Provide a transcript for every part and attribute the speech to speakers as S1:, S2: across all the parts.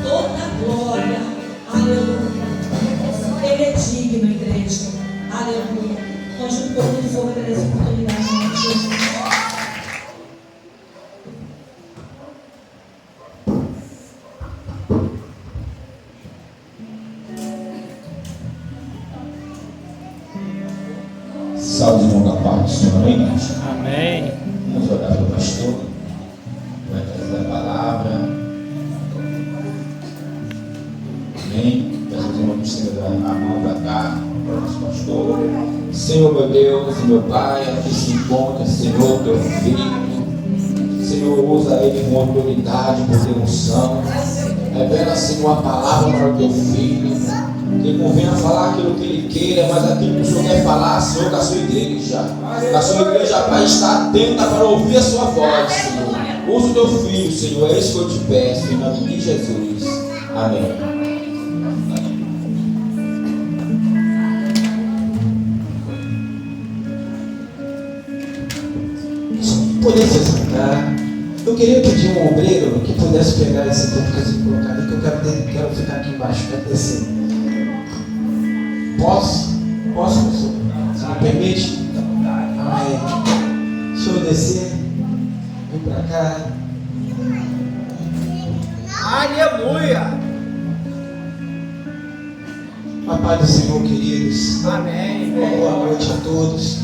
S1: toda a glória. Aleluia. Ele é digno, igreja. Aleluia. Nós não podemos perder essa oportunidade, em nome de Jesus.
S2: Salve, irmão, da paz do Senhor, amém?
S3: Amém.
S2: Vamos orar para o pastor, vai trazer a palavra. Amém? Peço aos irmãos que estendam a mão para cá, para o nosso pastor. Senhor, meu Deus e meu Pai, aqui se encontra, Senhor, teu filho. Senhor, usa ele com autoridade, por unção. Revela, Senhor, a palavra para o teu filho. Que ele não venha falar aquilo que ele queira, mas aquilo que o Senhor quer falar, Senhor, da sua igreja. Da sua igreja para estar atenta para ouvir a sua voz, Senhor. Usa o teu filho, Senhor, é isso que eu te peço, em nome de Jesus. Amém. Poder se sentar. Eu queria pedir um obreiro que pudesse pegar esse púlpito e colocar ali, que eu quero ficar aqui embaixo, quero descer. Posso? Posso, pastor? Se me permite? Amém. Deixa eu descer. Vem pra cá.
S4: Aleluia!
S2: A paz do Senhor, queridos.
S4: Amém.
S2: Boa noite a todos.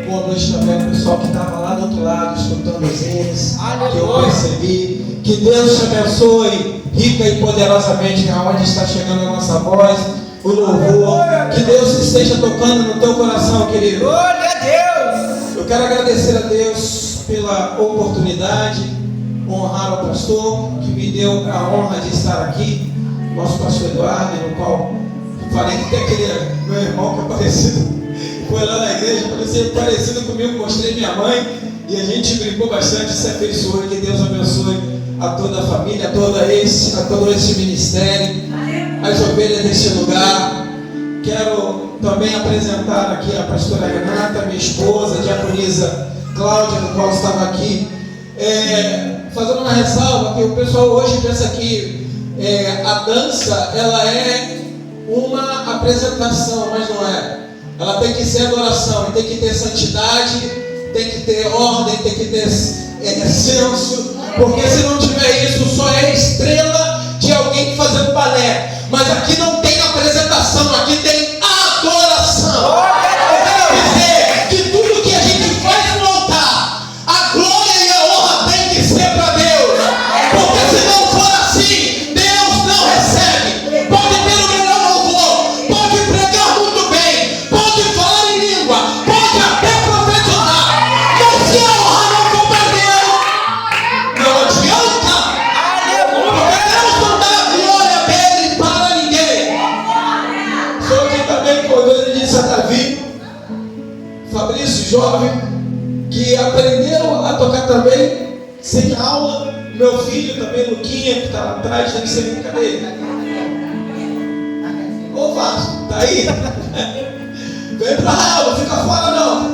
S2: Boa noite também ao pessoal que estava lá do outro lado, escutando os hinos, que eu percebi. Que Deus te abençoe rica e poderosamente aonde está chegando a nossa voz, o louvor. Que Deus esteja tocando no teu coração, querido.
S4: Glória a Deus!
S2: Eu quero agradecer a Deus pela oportunidade, honrar o pastor que me deu a honra de estar aqui, nosso pastor Eduardo, no qual falei que até aquele meu irmão que é parecido. Foi lá na igreja, parecia parecido comigo, mostrei minha mãe e a gente brincou bastante, se afeiçoou. Que Deus abençoe a toda a família, a todo esse ministério, as ovelhas desse lugar. Quero também apresentar aqui a pastora Renata, minha esposa, a diaconisa Cláudia, no qual estava aqui, fazendo uma ressalva, que o pessoal hoje pensa que a dança ela é uma apresentação, mas não é. Ela tem que ser adoração, tem que ter santidade, tem que ter ordem, tem que ter senso, porque se não tiver isso, só é estrela de alguém fazendo balé. Mas aqui não tem apresentação, aqui tem adoração. Eu quero dizer que tudo que a gente faz no altar, a glória e a honra tem que ser para Deus, porque se não for assim, Deus não recebe. Pode ter o melhor louvor, pode pregar muito bem, pode falar em língua, pode até profetizar, mas se a honra não for para Deus, não adianta. Porque Deus não dá a glória dele para ninguém. Sou aqui também com o Deus de Satavi, Fabrício, jovem, que aprenderam a tocar também sem aula. Meu filho também, Luquinha, que está lá atrás, deve ser brincadeira. Ô Vasco, tá aí? Vem pra aula, fica fora não.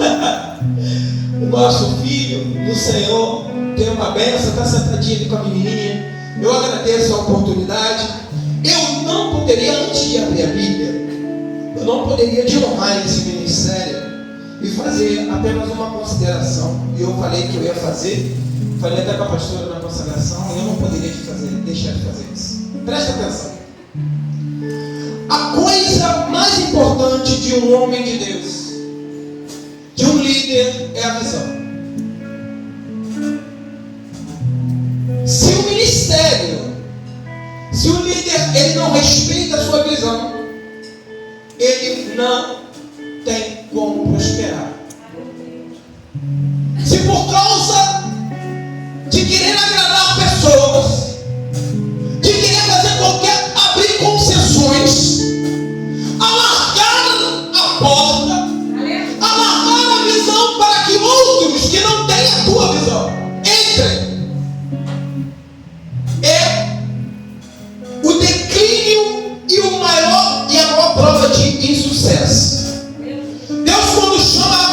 S2: O nosso filho do Senhor tem uma bênção, está sentadinho ali com a menininha. Eu agradeço a oportunidade. Eu não poderia, antes de abrir a Bíblia, eu não poderia desonrar esse ministério e fazer apenas uma consideração. Eu falei que eu ia fazer, falei até com a pastora na consagração, e eu não poderia deixar de fazer isso. Presta atenção. A coisa mais importante de um homem de Deus, de um líder, é a visão. Se o ministério, se o líder ele não respeita a sua visão, ele não tem como prosperar. Se por causa de querer agradar pessoas, de querer fazer abrir concessões, alargar a porta, alargar a visão para que outros que não têm a tua visão entrem, é o declínio e a maior prova de insucesso. Deus, quando chama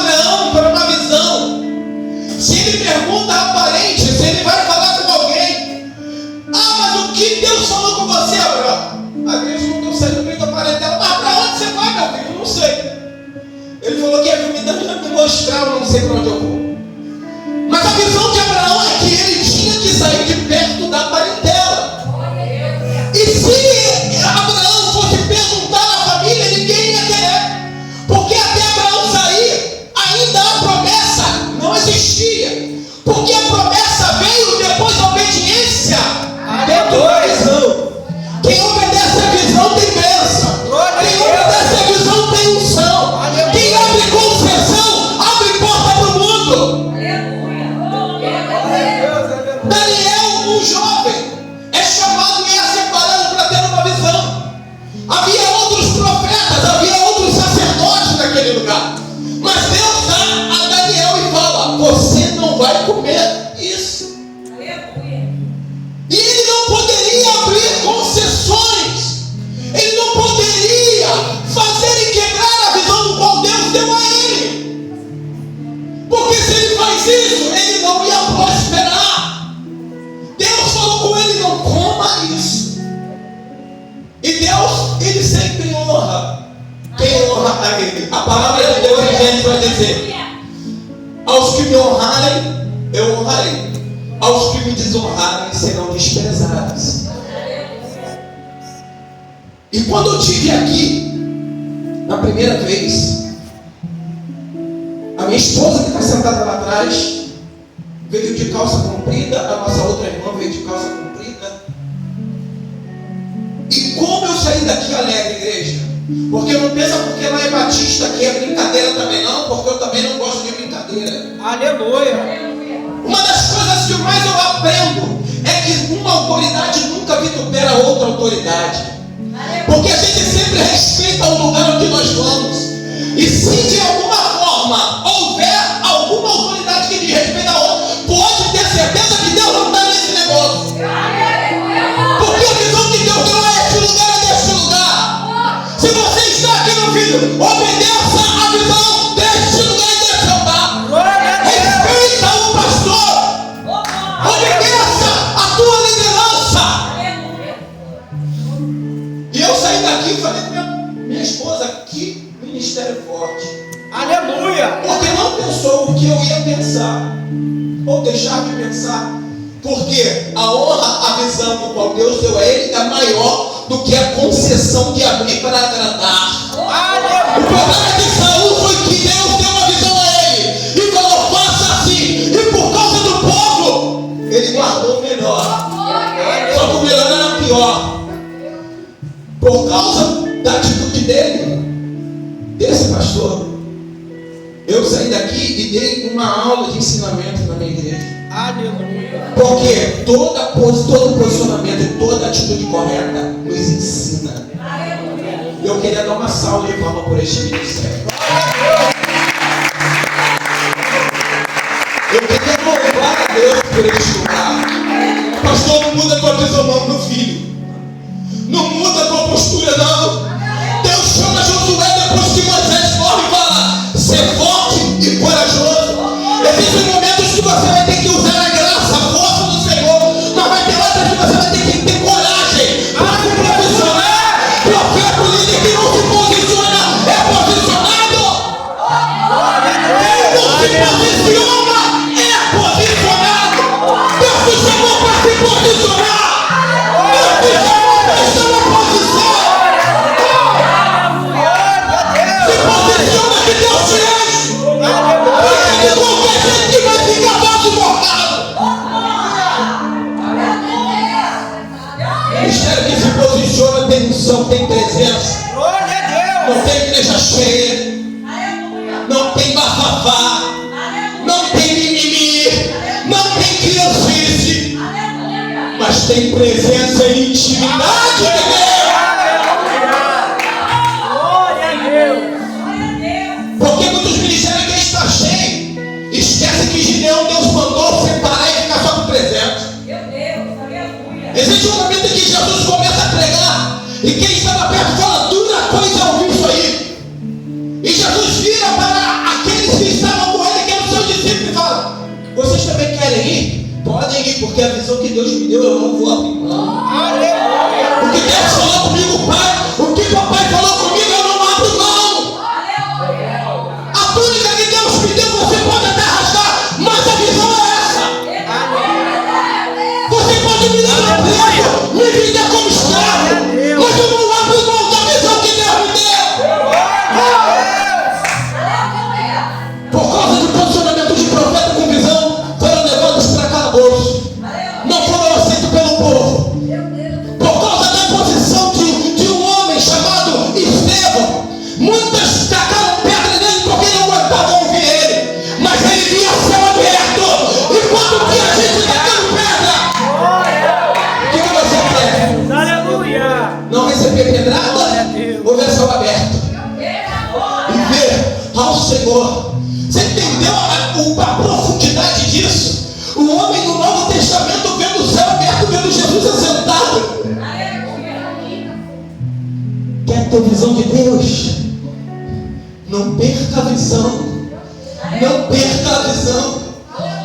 S2: que Deus falou com você, Abraão? A Deus não deu sair do meio da parentela. Mas para onde você vai, meu filho? Eu não sei. Ele falou que ia me mostrar, eu não sei para onde eu vou. Mas a visão de Abraão é que ele tinha que sair de perto da parentela. E se Abraão fosse perguntar à família, ninguém ia querer. Porque até Abraão sair, ainda a promessa não existia. Porque a promessa veio depois da obediência. Quem obedece a visão tem bênção. Quem obedece a visão tem unção. Quem abre concessão, abre porta para o mundo. Daniel, um jovem, é chamado e é separado para ter uma visão. Havia outros profetas, havia outros sacerdotes naquele lugar. Mas Deus dá a Daniel e fala: você não vai comer isso. E ele não poderia abrir concessões. Ele não poderia fazer e quebrar a visão do qual Deus deu a ele. Porque se ele faz isso, ele não ia prosperar. Deus falou com ele: não coma isso. E Deus, ele sempre honra quem honra a ele. A palavra de Deus em Gênesis vai dizer: aos que me honrarem, eu honrarei. Aos que me desonrarem serão desprezados. E quando eu estive aqui, na primeira vez, a minha esposa que está sentada lá atrás veio de calça comprida, a nossa outra irmã veio de calça comprida. E como eu saí daqui alegre, igreja? Porque não pensa porque lá é batista que é brincadeira também não, porque eu também não gosto de brincadeira.
S4: Aleluia.
S2: Uma das coisas que mais eu aprendo é que uma autoridade nunca vitupera outra autoridade. Porque a gente sempre respeita o lugar onde nós vamos. E se de alguma forma houver alguma autoridade que desrespeita a outra, pode ter certeza que Deus não está nesse negócio. Porque a visão que Deus deu é este lugar, é deste lugar. Se você está aqui, meu filho, obedeça a visão deste lugar e deste altar. Respeita o pastor. Obedeça a tua liderança. E eu saí daqui e falei com minha esposa: que ministério forte.
S4: Aleluia.
S2: Porque não pensou o que eu ia pensar, ou deixar de pensar. Porque a honra, a visão do qual Deus deu a ele é maior do que a concessão de abrir para agradar. O problema de Saul foi que Deus deu uma visão a ele e falou: faça assim. E por causa do povo, ele guardou o melhor. Só que o melhor era pior. Por causa da atitude dele, desse pastor, eu saí daqui e dei uma aula de ensinamento na minha igreja.
S4: Aleluia.
S2: Porque todo posicionamento e toda atitude correta nos ensina. Eu queria dar uma salva de palmas por este ministério. Eu queria louvar a Deus por este lugar. Pastor, não muda a tua visão não, meu filho. Não muda a tua postura não. Deus chama Josué depois que Moisés morre e fala: ser forte e corajoso. Existem momentos que você vai ter que usar a graça, a força do Senhor, mas vai ter outras que você vai ter que ter coragem para se posicionar. Profeta, líder que não se posiciona é posicionado. Quem não se posiciona é posicionado. Deus te chamou para se posicionar. Deus te chamou para estar na posição. Se posiciona que Deus te enche. Porque de qualquer jeito que vai ficar baixo mortado. Ministério que se posiciona tem unção, tem presença.
S4: Glória a Deus.
S2: Não tem igreja cheia. Não tem bafafá. Não tem mimimi. Não tem criancice. Mas tem presença e intimidade de Deus.
S4: Glória a Deus.
S2: Porque muitos ministérios que está cheio, esquece que Gideão Deus mandou separar e ficar só com presente. Existe um momento em que Jesus começa a pregar e quem estava perto fala: dura coisa é ouvir isso aí. E Jesus vira para aqueles que estavam com ele, que eram seus discípulos, e fala: vocês também querem ir? Podem ir, porque a visão que Deus me deu eu não vou abrir mão. ter visão de Deus. Não perca a visão. Não perca a visão.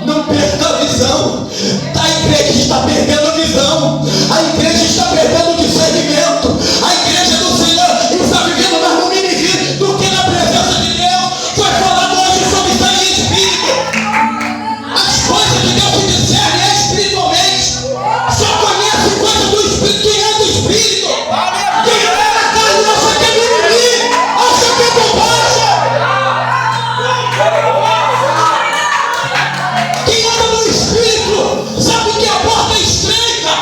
S2: Não perca a visão. A igreja está perdendo a visão. A igreja está perdendo o discernimento. A igreja do Senhor está vivendo mais no mimimi do que na presença de Deus. Foi falado hoje sobre sangue e espírito. As coisas que Deus te discerne é espiritualmente. Só conhece coisas do espírito. Quem é do espírito? Quem é da carne acha que é mimimi, acha que é bobagem. Quem anda no espírito sabe que a porta é estreita.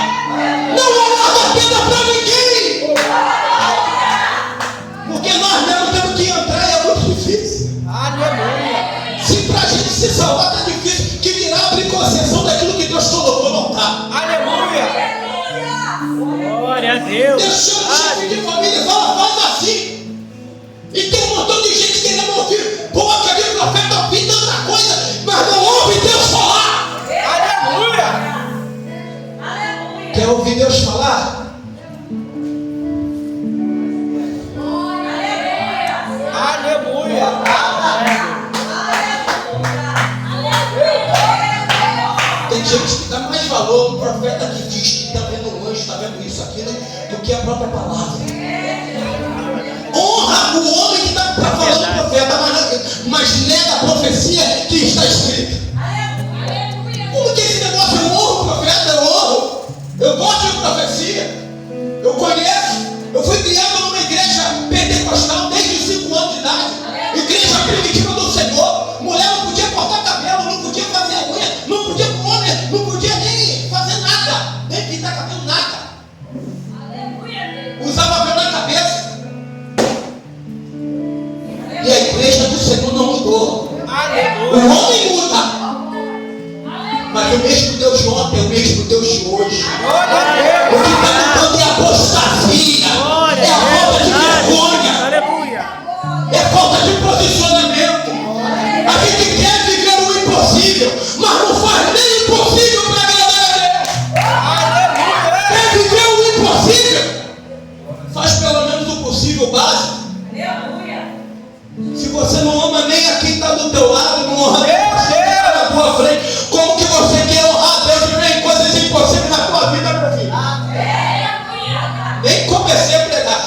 S2: Não alarga a tenda para ninguém. Porque nós mesmos temos que entrar e é muito difícil.
S4: Aleluia.
S2: Se pra gente se salvar tá difícil, que dirá abrir concessão daquilo que Deus colocou, não tá.
S4: Aleluia. Glória a Deus.
S2: Deus chama o chefe de família e fala, faz assim. E tem um montão de gente querendo ouvir. Pô, aquele profeta ouviu tanta coisa, mas não ouve Deus falar.
S4: Aleluia.
S2: Quer ouvir Deus falar?
S4: Aleluia.
S2: Tem gente que dá mais valor no profeta que diz que está vendo um anjo, está vendo isso, aquilo, do que a própria palavra. Honra o homem que está falando do profeta, mas nega a profecia que está escrita. Como que esse negócio? Eu honro o profeta, eu honro. Eu gosto de profecia. Eu conheço. Eu fui criado numa igreja pentecostal desde os 5 anos de idade. Igreja primitiva do Senhor. Mulher não podia cortar cabelo, não podia fazer unha, não podia comer, não podia nem fazer nada, nem pintar cabelo, nada. Usava véu na cabeça. E a igreja do Senhor não mudou. O
S4: Aleluia.
S2: homem muda. Mas o mesmo Deus de ontem é o mesmo Deus de hoje.
S4: Glória a
S2: O
S4: Deus.
S2: que está mudando é a apostasia, é a falta de vergonha,
S4: Aleluia.
S2: é a falta de posicionamento. A gente quer viver o impossível, mas não faz nem o impossível para agradar a Deus. Quer viver o impossível? Faz pelo menos o possível básico. Se você não ama nem a quem está do teu lado, não honra nem a quem está na tua frente, como que você quer honrar a Deus e ver coisas impossíveis na tua vida, meu filho? Nem comecei a pregar.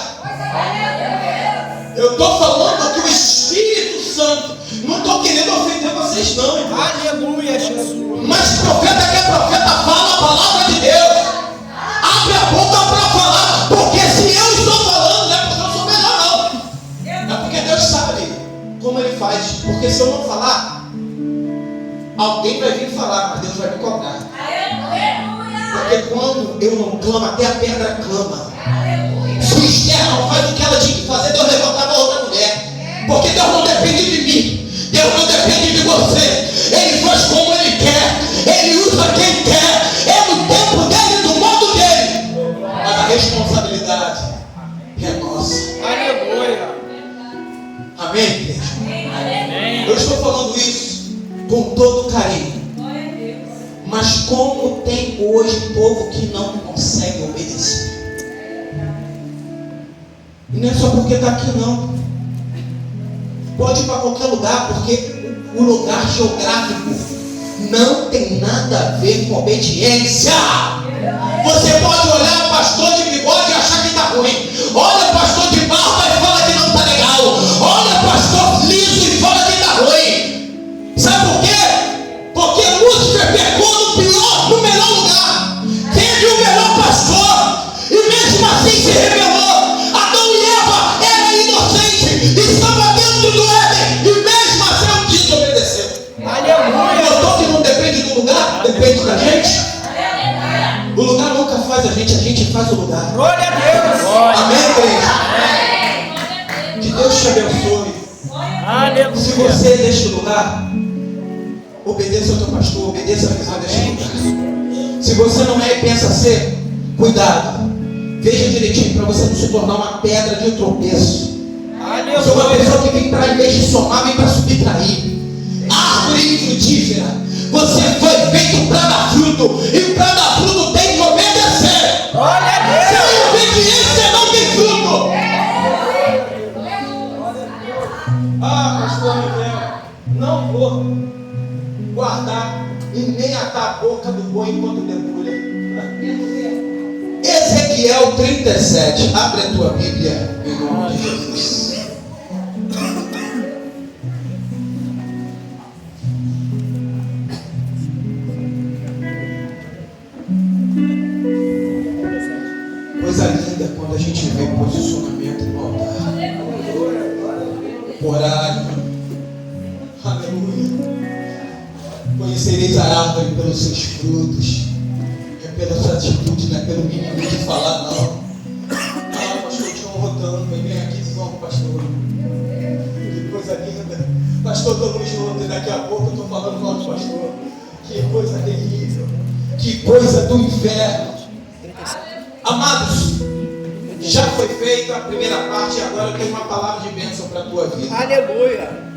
S2: Eu estou falando que o Espírito Santo, não estou querendo ofender vocês não, irmão.
S4: Aleluia, Jesus.
S2: Mas profeta que é profeta fala a palavra de Deus. Abre a boca para falar, porque se eu estou falando, não é porque eu sou melhor não. É porque Deus sabe como Ele faz. Porque se eu não falar, alguém vai vir falar, mas Deus vai me cobrar. Porque quando eu não clamo, até a pedra clama. Se o Esther não faz o que ela tinha que fazer, Deus levantava outra mulher. Porque Deus não depende de mim. Deus não depende de você. Ele faz como Ele quer. Ele usa quem quer. É no tempo dele, do modo dele. Mas a responsabilidade é nossa.
S4: Aleluia.
S2: Amém, igreja?
S4: Amém.
S2: Eu estou falando isso com todo carinho. Mas como tem hoje um povo que não consegue obedecer. E não é só porque está aqui não. Pode ir para qualquer lugar, porque o lugar geográfico não tem nada a ver com obediência. Você pode olhar o pastor de bigode e achar que está ruim. Olha o pastor de barba e fala que não está legal. Olha o pastor liso e fala que está ruim. Sabe por quê? Porque Lúcifer pegou no melhor lugar. Teve o melhor pastor. E mesmo assim se rebelou. Adão e Eva eram inocentes. Estavam dentro do Éden. E mesmo assim desobedeceu.
S4: Aleluia.
S2: Notou que não depende do lugar? Depende da gente. O lugar nunca faz a gente faz o lugar.
S4: Glória a Deus.
S2: Amém, igreja? Que Deus te abençoe. Se
S4: Aleluia.
S2: você é deste lugar, obedeça ao teu pastor, obedeça a visão deste lugar. Se você não é e pensa ser, cuidado. Veja direitinho para você não se tornar uma pedra de tropeço. Eu sou uma pessoa que vem para, em vez de somar, vem para subtrair. Árvore infrutífera. Você foi feito para dar fruto. E para dar fruto tem que obedecer.
S4: Glória a
S2: Sem
S4: Deus.
S2: obediência não tem fruto. Senhor guardar e nem atar a boca do boi enquanto debulha. Ezequiel 37. Abre a tua Bíblia em nome de Jesus. Coisa linda quando a gente vê posicionamento no altar. Horário. Aleluia. Conhecereis a árvore pelos seus frutos. É pela sua atitude, não é pelo mínimo de falar, não. Ah, pastor João Rotano, vem aqui, vamos, pastor. Que coisa linda. Pastor, estamos juntos e daqui a pouco eu estou falando com o pastor. Que coisa terrível. Que coisa do inferno. Amados, já foi feita a primeira parte e agora eu tenho uma palavra de bênção para a tua vida.
S4: Aleluia.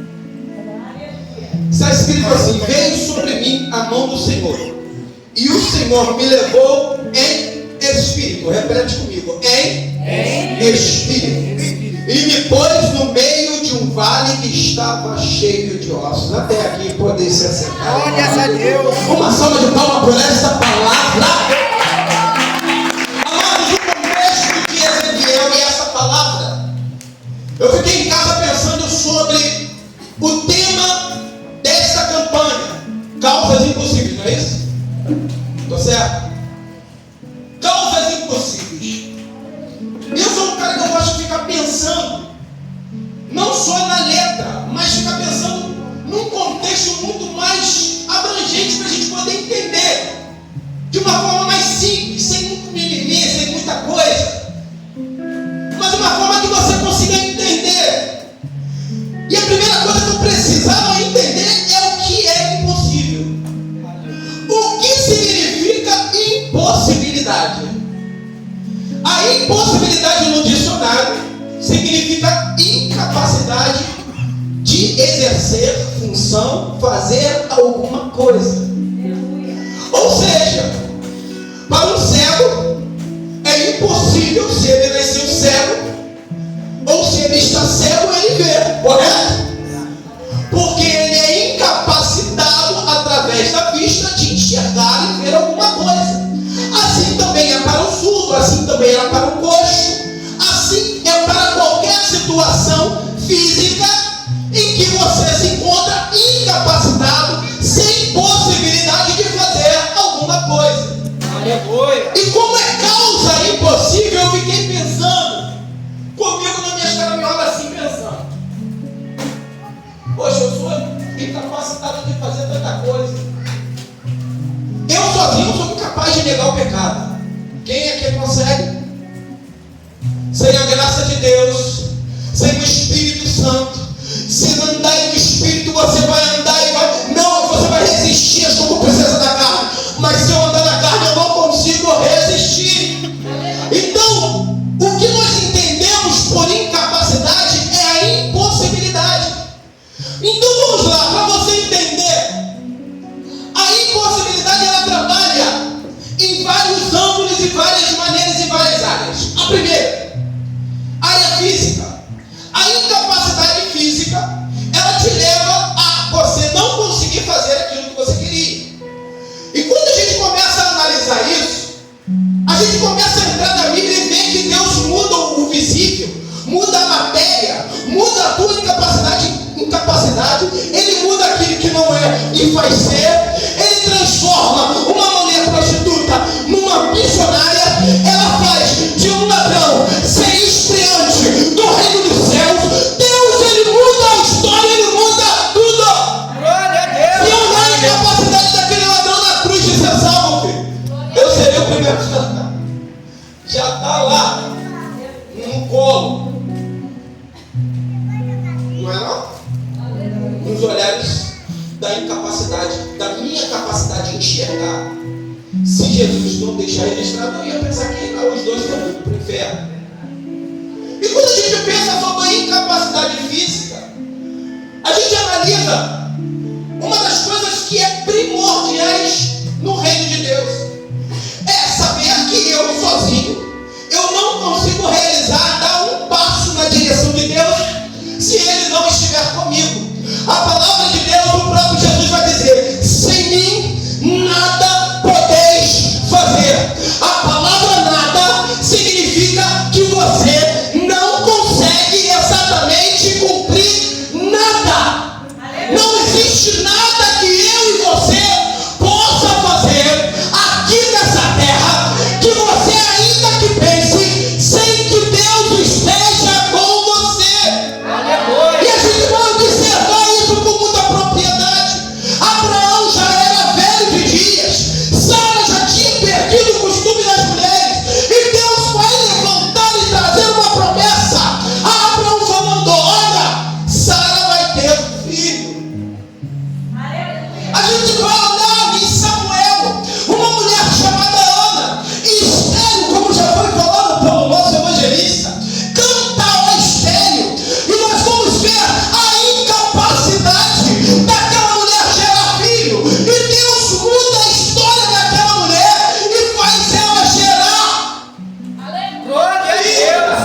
S2: Está escrito assim: veio sobre mim a mão do Senhor, e o Senhor me levou em espírito. Repete comigo: em espírito. E me pôs no meio de um vale que estava cheio de ossos. Até aqui poder se acertar.
S4: Glória a Deus.
S2: Uma salva de palmas por esta palavra. Amados, o contexto de Ezequiel e essa palavra, eu fiquei em casa pensando sobre o tema desta campanha: causas impossíveis, não é isso? Estou certo? Causas impossíveis. Eu sou um cara que eu gosto de ficar pensando não só na letra, mas ficar pensando num contexto muito mais abrangente para a gente poder entender de uma forma mais simples, sem muito mimimi, sem muita coisa, mas de uma forma que você consiga entender. E a primeira coisa que eu precisava entender é o que é impossível. O que significa impossibilidade? A impossibilidade no dicionário significa incapacidade de exercer função, fazer alguma coisa. Ou seja, para um cego é impossível, se ele nasceu cego, ou se ele está cego, ele vê, correto? Porque ele é incapacitado através da vista de enxergar e ver alguma coisa. Assim também é para o surdo, assim também é para o coxo, assim é para qualquer situação física em que você se encontra incapacitado, sem possibilidade de fazer alguma coisa.
S4: Aleluia.
S2: E como é causa impossível, eu fiquei pensando comigo nas minhas caminhadas assim, pensando: poxa, eu sou incapacitado de fazer tanta coisa. Eu sozinho sou incapaz de negar o pecado. Quem é que consegue? Sem a graça de Deus, sem o Espírito Santo. Se não andar no Espírito, você vai andar e vai... Não, você vai resistir às concupiscências da carne. Mas se eu andar na carne, eu não consigo resistir. Então, o que nós entendemos por incapacidade é a impossibilidade. Então vamos lá, para você entender. A impossibilidade, ela trabalha em vários ângulos e várias maneiras e várias áreas. A primeira, área física. A incapacidade física, ela te leva a você não conseguir fazer aquilo que você queria. E quando a gente começa a analisar isso, a gente começa a entrar na Bíblia e ver que Deus muda o visível, muda a matéria, muda a tua incapacidade, Ele muda aquilo que não é e faz ser. Ele transforma uma mulher prostituta numa missionária. Ela faz de um ladrão ser estreante do reino dos céus. Deus, Ele muda a história, Ele muda tudo.
S4: Glória a Deus.
S2: Se eu olhar a incapacidade daquele ladrão na cruz de ser salvo, filho, eu serei o primeiro a cantar. Já está lá no colo, não é não? Nos olhares da incapacidade, da minha capacidade de enxergar. Se Jesus não deixar registrado, eu ia pensar que os dois estão indo para o inferno. E quando a gente pensa sobre a incapacidade física, a gente analisa uma das coisas que é primordiais no reino de Deus. É saber que eu sozinho, eu não consigo realizar, dar um passo na direção de Deus, se Ele não estiver comigo. A palavra de Deus, o próprio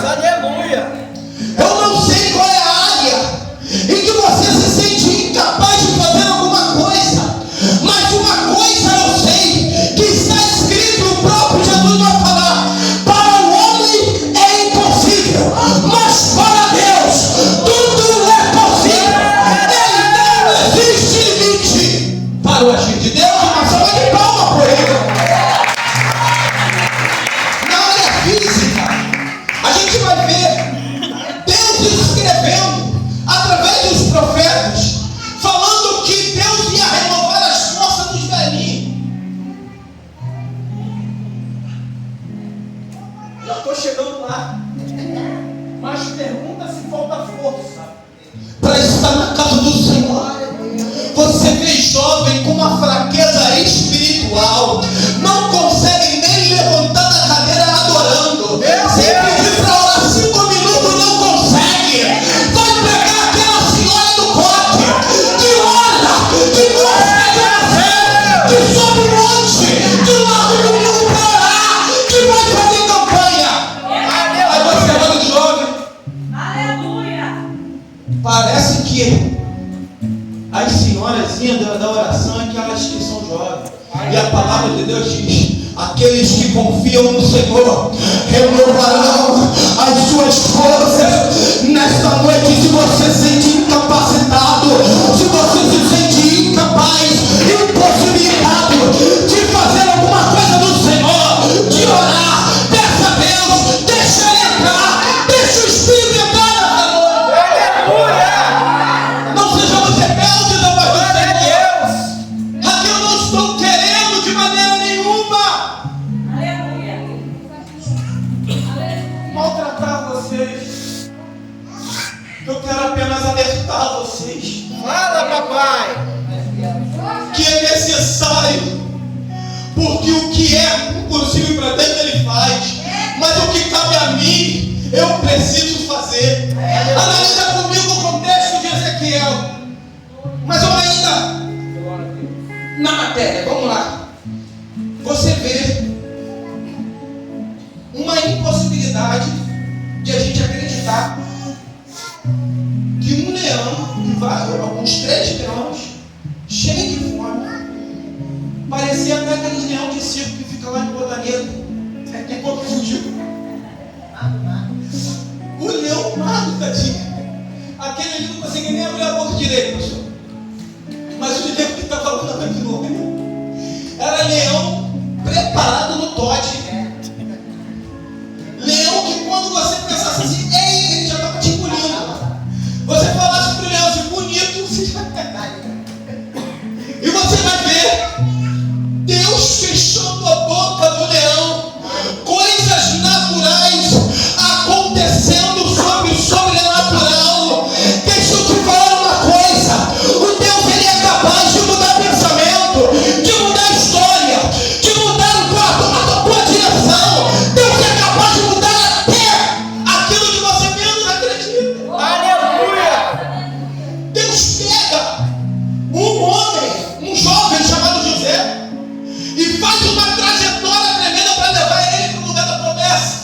S4: aleluia.
S3: Eu não sei qual é a área em que você se sente incapaz de fazer alguma coisa, mas uma coisa eu sei, que está escrito, o próprio Jesus vai falar: para o homem é impossível, mas para Deus tudo é possível. E não existe limite para o agir de Deus. Uma salva de palmas por ele. Na área física, a gente vai ver Deus escrevendo através dos profetas, falando que Deus ia renovar as forças dos velhinhos. Já estou chegando lá, mas pergunta se falta força para estar na casa do Senhor. Você vê jovem com uma fraqueza espiritual, não consegue nem levantar da cadeira adorando. Se pedir para orar 5 minutos, não consegue. Vai pegar aquela senhora do corte, que ora, que busca de fé, que sobe um monte, que larga do mundo para orar, que vai fazer campanha. Aí você olha o jovem.
S1: Aleluia!
S3: Parece que as senhorazinhas da oração é aquelas que são jovens. E a palavra de Deus diz: aqueles que confiam no Senhor renovarão as suas forças. Nesta noite, se você se sente incapacitado, se você se sente incapaz, impossibilitado de fazer alguma coisa do Senhor, de orar, peça a Deus, deixa Ele entrar, deixa o Espírito entrar nessa noite. Não sejamos rebeldes ao Senhor. Aqui eu não estou querendo de maneira nenhuma maltratar vocês. Eu quero apenas alertar vocês
S4: Fala, papai.
S3: que é necessário, porque o que é impossível para Deus Ele faz, mas o que cabe a mim eu preciso fazer. Analisa comigo o contexto de Ezequiel, mas eu ainda na matéria, vamos lá. Você vê uma impossibilidade de a gente acreditar que um leão, alguns 3 leões, cheios de fome, parecia até aqueles leão de circo que fica lá em Botaneiro, enquanto fugiu. O leão magro, tadinho. Aquele ali não conseguia nem abrir a boca direito, pastor. Mas o leão que está falando aqui no nome era leão preparado no Todd. Leão que quando você pensasse assim, ei, ele já estava te engolindo. Você falasse pro leão assim, bonito, você já e você vai ver Deus fechando a boca do leão, coisas naturais acontecendo sobre o sobrenatural. Deixa eu te falar uma coisa: o Deus, Ele é capaz de mudar pensamento, de mudar história, de mudar a tua direção. Deus é capaz de mudar até aquilo que você menos acredita.
S4: Aleluia.
S3: Deus pega um homem, um jovem chamado José, e faz uma trajetória tremenda para levar ele para o lugar da promessa.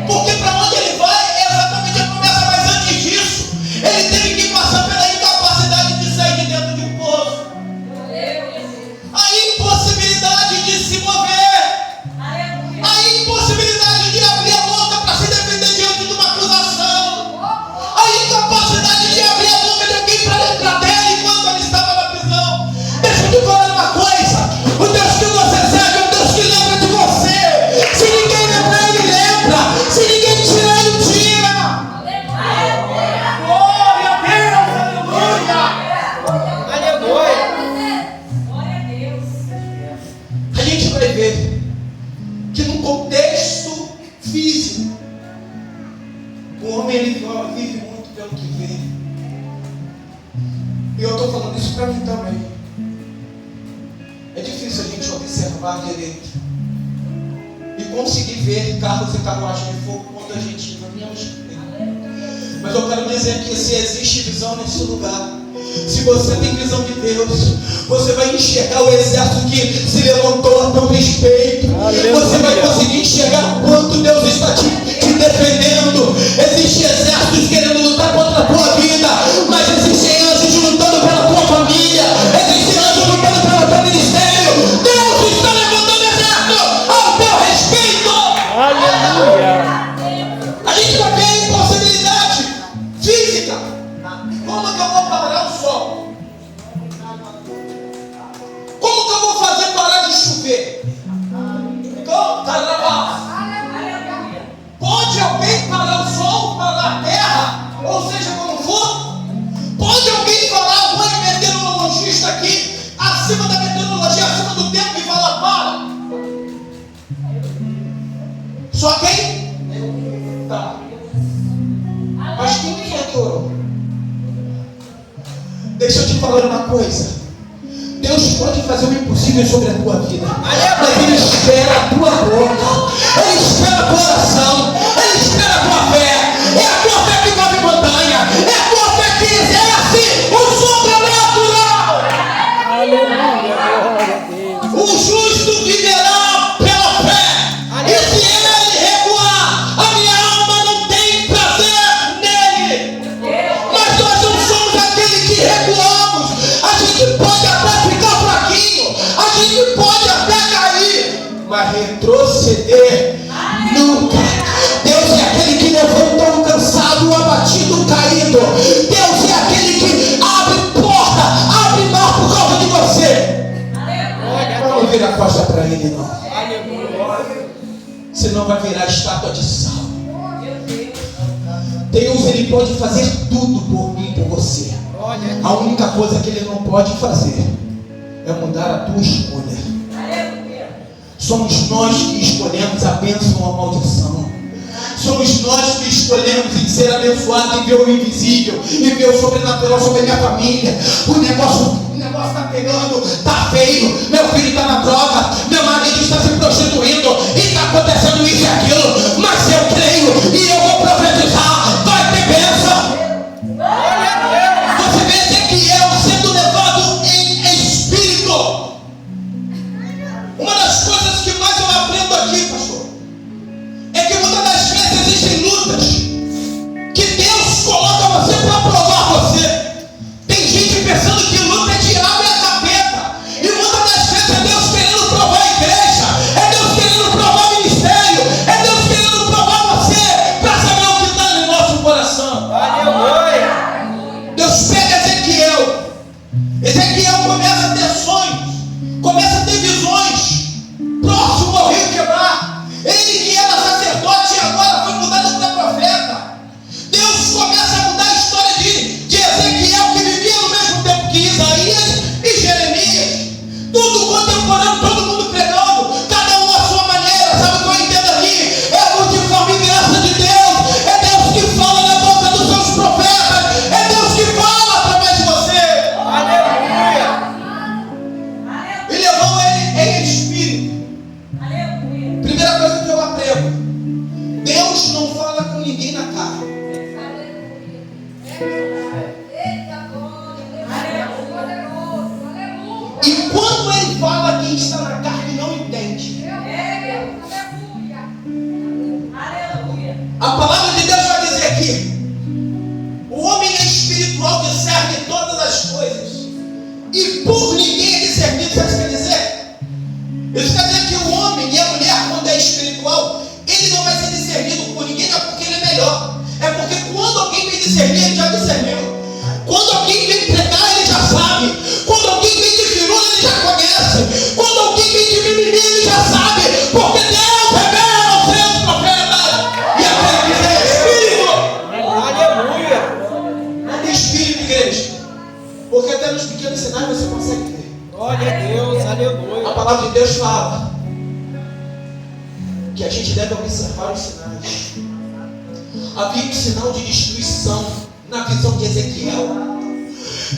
S3: Porque para onde ele vai é exatamente a promessa, mas antes disso, ele teve que passar pela incapacidade de sair de dentro de um poço, a impossibilidade de se mover, a impossibilidade de abrir a boca para se defender diante de uma acusação, a incapacidade de abrir a boca de alguém para lembrar dele enquanto ele estava na prisão. Deixa eu te falar uma coisa: o Deus que você serve é um Deus que lembra de você. Se ninguém lembra, Ele lembra. Se ninguém tira, Ele tira. Glória a Deus, aleluia.
S4: Aleluia.
S3: A gente vai ver que no contexto físico, o homem ele vive muito pelo que vê. E eu estou falando isso para mim também. É difícil a gente observar direito e conseguir ver carros e carruagens de fogo quando a gente menos vê. Mas eu quero dizer que se existe visão nesse lugar, se você tem visão de Deus, você vai enxergar o exército que se levantou a teu respeito. Você vai conseguir enxergar o quanto Deus está te defendendo. Deixa eu te falar uma coisa. Deus pode fazer o impossível sobre a tua vida, mas Ele espera a tua boca, Ele espera a tua oração, Ele espera a tua fé. É a tua fé que move montanha, é a tua fé que exerce o sobrenatural. O justo viverá pela fé, e se ele recuar, a minha alma não tem prazer nele. Mas nós não somos aquele que recuamos. A gente pode até ficar fraquinho, a gente pode até cair, mas retroceder nunca. Deus é aquele que levanta o cansado, o abatido, o caído. Deus é aquele que abre porta, abre mar por causa de você. Não vira a costa para ele, não. Senão vai virar estátua de sal. Deus, Ele pode fazer tudo por mim, por você. A única coisa que Ele não pode fazer é mudar a tua escolha. Somos nós que escolhemos a bênção ou a maldição. Somos nós que escolhemos em ser abençoado e ver o invisível, e ver o sobrenatural sobre a minha família. O negócio está pegando, está feio, meu filho está na droga, meu marido está se prostituindo, e está acontecendo isso e aquilo, mas eu creio e eu vou profetizar, vai ter bênção. Você vê Ezequiel sendo levado em espírito. Uma das coisas que mais eu aprendo aqui, pastor, é que muitas das vezes existem lutas que Deus coloca você para provar você. Tem gente pensando que luta é diabo e é capeta, e muitas das vezes é Deus querendo provar a igreja, é Deus querendo provar o ministério, é Deus querendo provar você, para saber o que está no nosso coração. Deus pega Ezequiel. Ezequiel começa a ter sonhos, começa a ter visões, próximo ao rio Quebar. Ele que era sacerdote e agora foi mudado para profeta. Deus começa a mudar a história de Ezequiel, que vivia no mesmo tempo que Isaías e Jeremias. Tudo contemporâneo, todo mundo pregando, cada um à sua maneira. Sabe o que eu entendo aqui? É a multiforme graça de Deus. É Deus que fala na boca dos seus profetas. É Deus que fala através de você. E levou ele em espírito. Primeira coisa que eu aprendo: Deus não fala com ninguém na carne. E quando Ele fala, quem está na carne não entende. A palavra de Deus vai dizer aqui: o homem é espiritual, discerne todas as coisas, e por ninguém é discernido. Sabe o que quer dizer? Isso quer dizer que o homem e a mulher, quando é espiritual, ele não vai ser discernido por ninguém, não é porque ele é melhor. É porque quando alguém vem discernir, ele já discerniu. Quando alguém vem pregar, ele já sabe. Quando alguém vem de firula, ele já conhece. Quando alguém vem de mimimi, ele já sabe. Porque Deus revela aos seus profetas. E aquele que é espírito. Não tem espírito, igreja. Porque até nos pequenos sinais você consegue ver.
S4: Glória a Deus, aleluia.
S3: A palavra de Deus fala que a gente deve observar os sinais. Havia um sinal de destruição na visão de Ezequiel.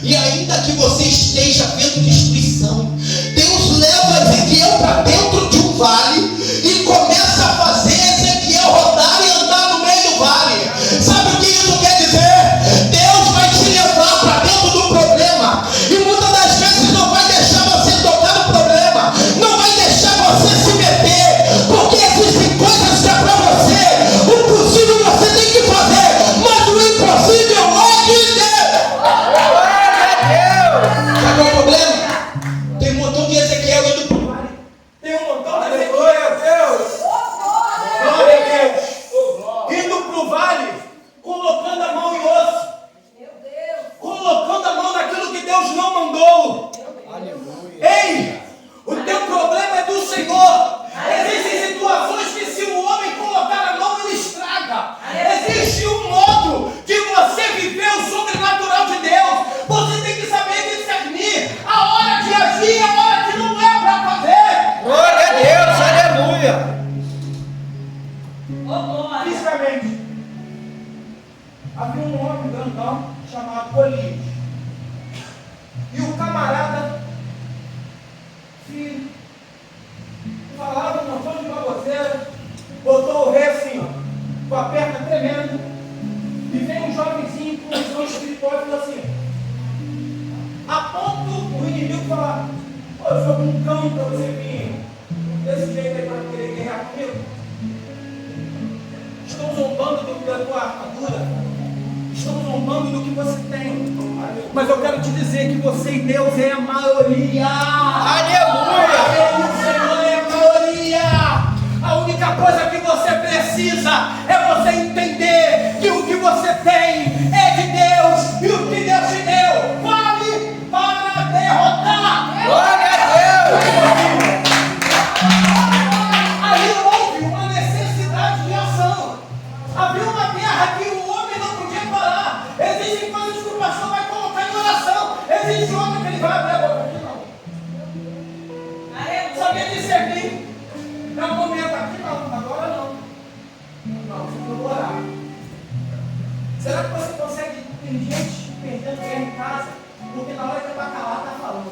S3: E ainda que você esteja vendo destruição, Deus leva Ezequiel para dentro de um vale e começa a fazer Ezequiel rodar e andar no meio do vale. Sabe o que isso quer dizer? Deus vai te levar para dentro do problema, e muitas das vezes não vai deixar você tocar no problema, não vai deixar você se meter, porque existem coisas que é para você. O possível você tem que fazer, mas o impossível é de Deus. Sabe qual é o problema? Tem um montão de Ezequiel indo para o vale.
S4: Tem um montão de Glória a Deus. Glória a Deus. Indo para o vale, colocando a mão em osso. Colocando a mão naquilo que Deus não mandou. Ei, o teu problema é do Senhor. Existem situações que se o homem colocar a mão, ele estraga. Existe um modo de você viver o sobrenatural de Deus. Você tem que saber discernir a hora de agir e a hora que não é para fazer. Glória a Deus, aleluia. Fisicamente, havia um homem grandão chamado Golias. E o camarada, filho, falava um montão de baboseira, botou o rei assim, ó, com a perna tremendo, e vem um jovenzinho com visão espiritual e falou assim, a ponto do inimigo falar, pô, eu sou um cão para você vir desse jeito aí para querer guerrear comigo. Estão zombando da tua armadura, estão zombando do que você tem. Mas eu quero te dizer que você e Deus é a maioria.
S3: Aleluia!
S4: O Senhor é a maioria. A única coisa que você precisa é você entender que o que você tem é de Deus e o que Deus te deu vale para derrotar.
S3: Glória a Deus!
S4: Aí houve uma necessidade de ação. Havia uma guerra que o homem não podia parar. Existem coisas que o pastor vai colocar em oração. Existe outra que ele vai abrir a boca aqui, não. Sabia discernir. É um momento aqui, não. Agora não. Não, você não orar. Será que você consegue? Tem gente perdendo guerra em casa, porque na hora que é para calar, está falando.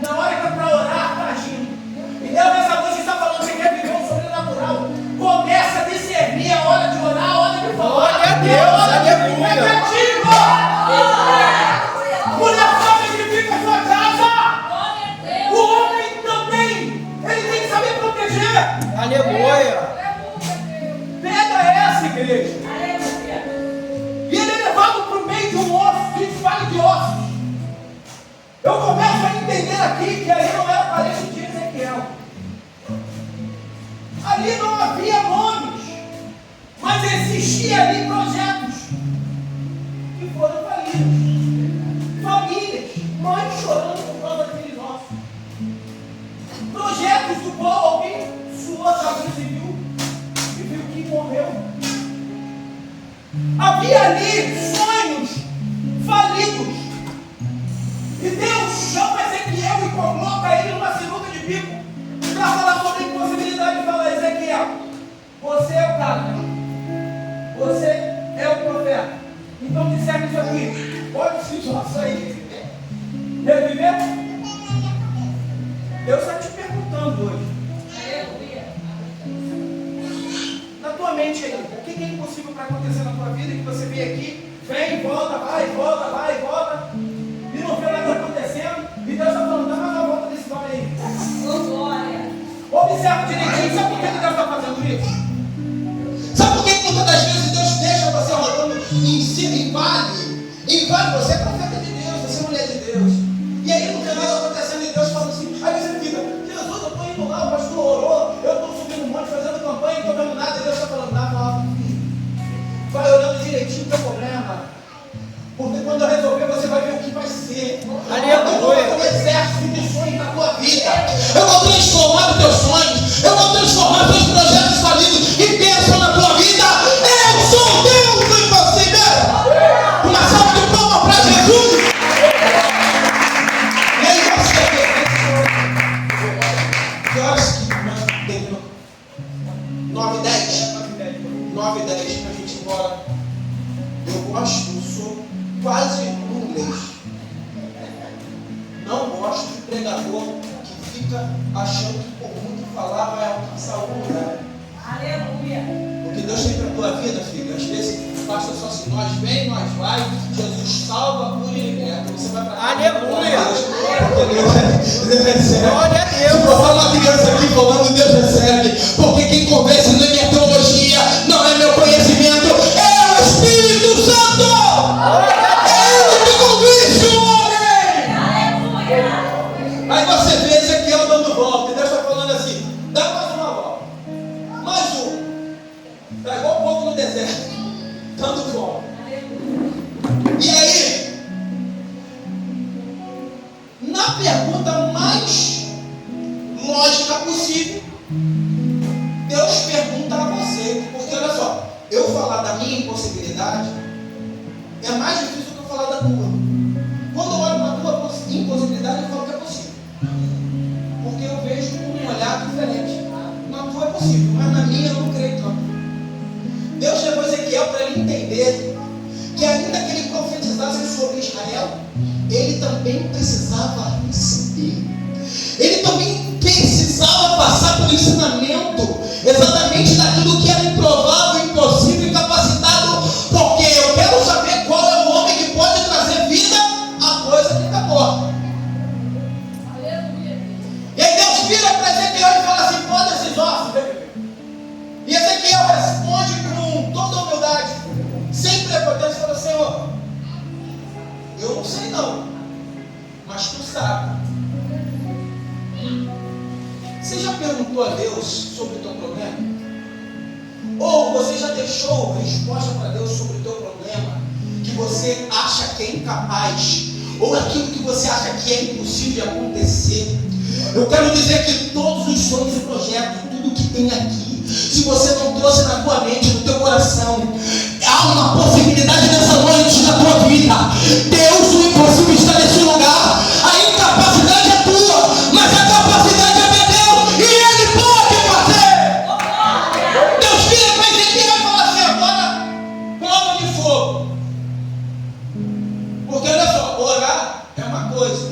S4: Na hora que é para orar, está agindo. E Deus nessa noite está falando, você quer viver um sobrenatural. Começa a discernir a hora de orar, a hora de falar.
S3: Glória a Deus, aleluia.
S4: É cativa. Mulher sabe que fica em sua casa. O homem também. Ele tem que saber proteger.
S3: Aleluia!
S4: Pega essa, igreja. E ele é levado para o meio de um osso, de vale de ossos. Eu começo a entender aqui que ali não era parente de Ezequiel. Ali não havia nomes, mas existia ali projetos que foram falidos. Famílias, mães chorando por causa daqueles ossos. Projetos do qual alguém suou a cabeça e viu que morreu. Havia ali sonhos falidos. E Deus chama Ezequiel e coloca ele numa sinuca de bico para falar sobre a impossibilidade de falar, Ezequiel, você é o cara, você é o profeta. Então discerne isso aqui. Pode se situação aí. Reviver? Deus está te perguntando hoje. Na tua mente aí, o que é impossível para acontecer na tua vida que você vem aqui, vem, volta, vai, volta, vai, volta, e não vê nada acontecendo, e Deus está falando, dá mais uma volta desse nome aí. Observa direitinho, sabe por que Deus está fazendo isso?
S3: Sabe por que muitas das vezes Deus deixa você rodando em cima, em vale? Em vale, você é profeta de Deus, você é mulher de Deus. E aí não tem nada acontecendo e Deus fala assim, aí você fica, Jesus, eu estou indo lá, o pastor orou, eu estou subindo um monte, fazendo campanha, não estou vendo nada, e Deus está falando, dá volta, filho. Vai olhando direitinho o teu problema. Porque quando eu resolver, você vai ver o que vai ser. Eu vou fazer um exército de sonhos na tua vida. Eu vou transformar os teus sonhos. Eu vou transformar os teus projetos falidos em bênção na tua vida. Eu sou Deus do impossível. Uma salva de palmas para Jesus. E aí você que horas que tem? 9h10. 9h10 para a gente ir embora. Eu gosto, sou quase um inglês. Não gosto de pregador que fica achando que por muito falar vai alcançar algum lugar. O que Deus tem para a tua vida, filho, às vezes basta só assim, nós vem, nós vai, Jesus salva, cura e liberta. Você vai para cá.
S2: Aleluia!
S3: Glória a Deus! Se botar uma criança aqui falando, Deus recebe. Porque quem convence não é minha teologia, não é meu conhecimento, é o Espírito Santo! Ele que convence o homem! Aí você vê Ezequiel dando volta, e Deus está falando assim, dá mais uma volta. Mais um. Está igual o povo no deserto, dando volta. E aí, na pergunta mais lógica possível, Deus pergunta a você, porque olha só, eu falar da minha impossibilidade é mais difícil do que eu falar da tua. Quando eu olho para a tua impossibilidade, eu falo que é possível, porque eu vejo com um olhar diferente. Na tua é possível, mas na minha eu não creio tanto. Deus levou Ezequiel para ele entender que ainda que ele profetizasse sobre Israel, ele também precisava livramento exatamente daquilo que era improvável, impossível, incapacitado, porque eu quero saber qual é o homem que pode trazer vida à coisa que está morta. E aí Deus vira para Ezequiel e fala assim: pode esses ossos, bebê. E Ezequiel responde com toda humildade, sem prepotência, fala: Senhor, eu não sei não, mas tu sabe. Você já perguntou a Deus sobre o teu problema? Ou você já deixou resposta para Deus sobre o teu problema que você acha que é incapaz, ou aquilo que você acha que é impossível de acontecer? Eu quero dizer que todos os sonhos e projetos, tudo que tem aqui, se você não trouxe na tua mente, no teu coração, há uma possibilidade nessa noite na tua vida. Deus, o impossível está nesse lugar. A incapacidade é tua, mas a capacidade é de Deus, e Ele pode fazer. Deus vira para Ezequiel e fala assim: agora, prova de fogo. Porque olha só, orar é uma coisa,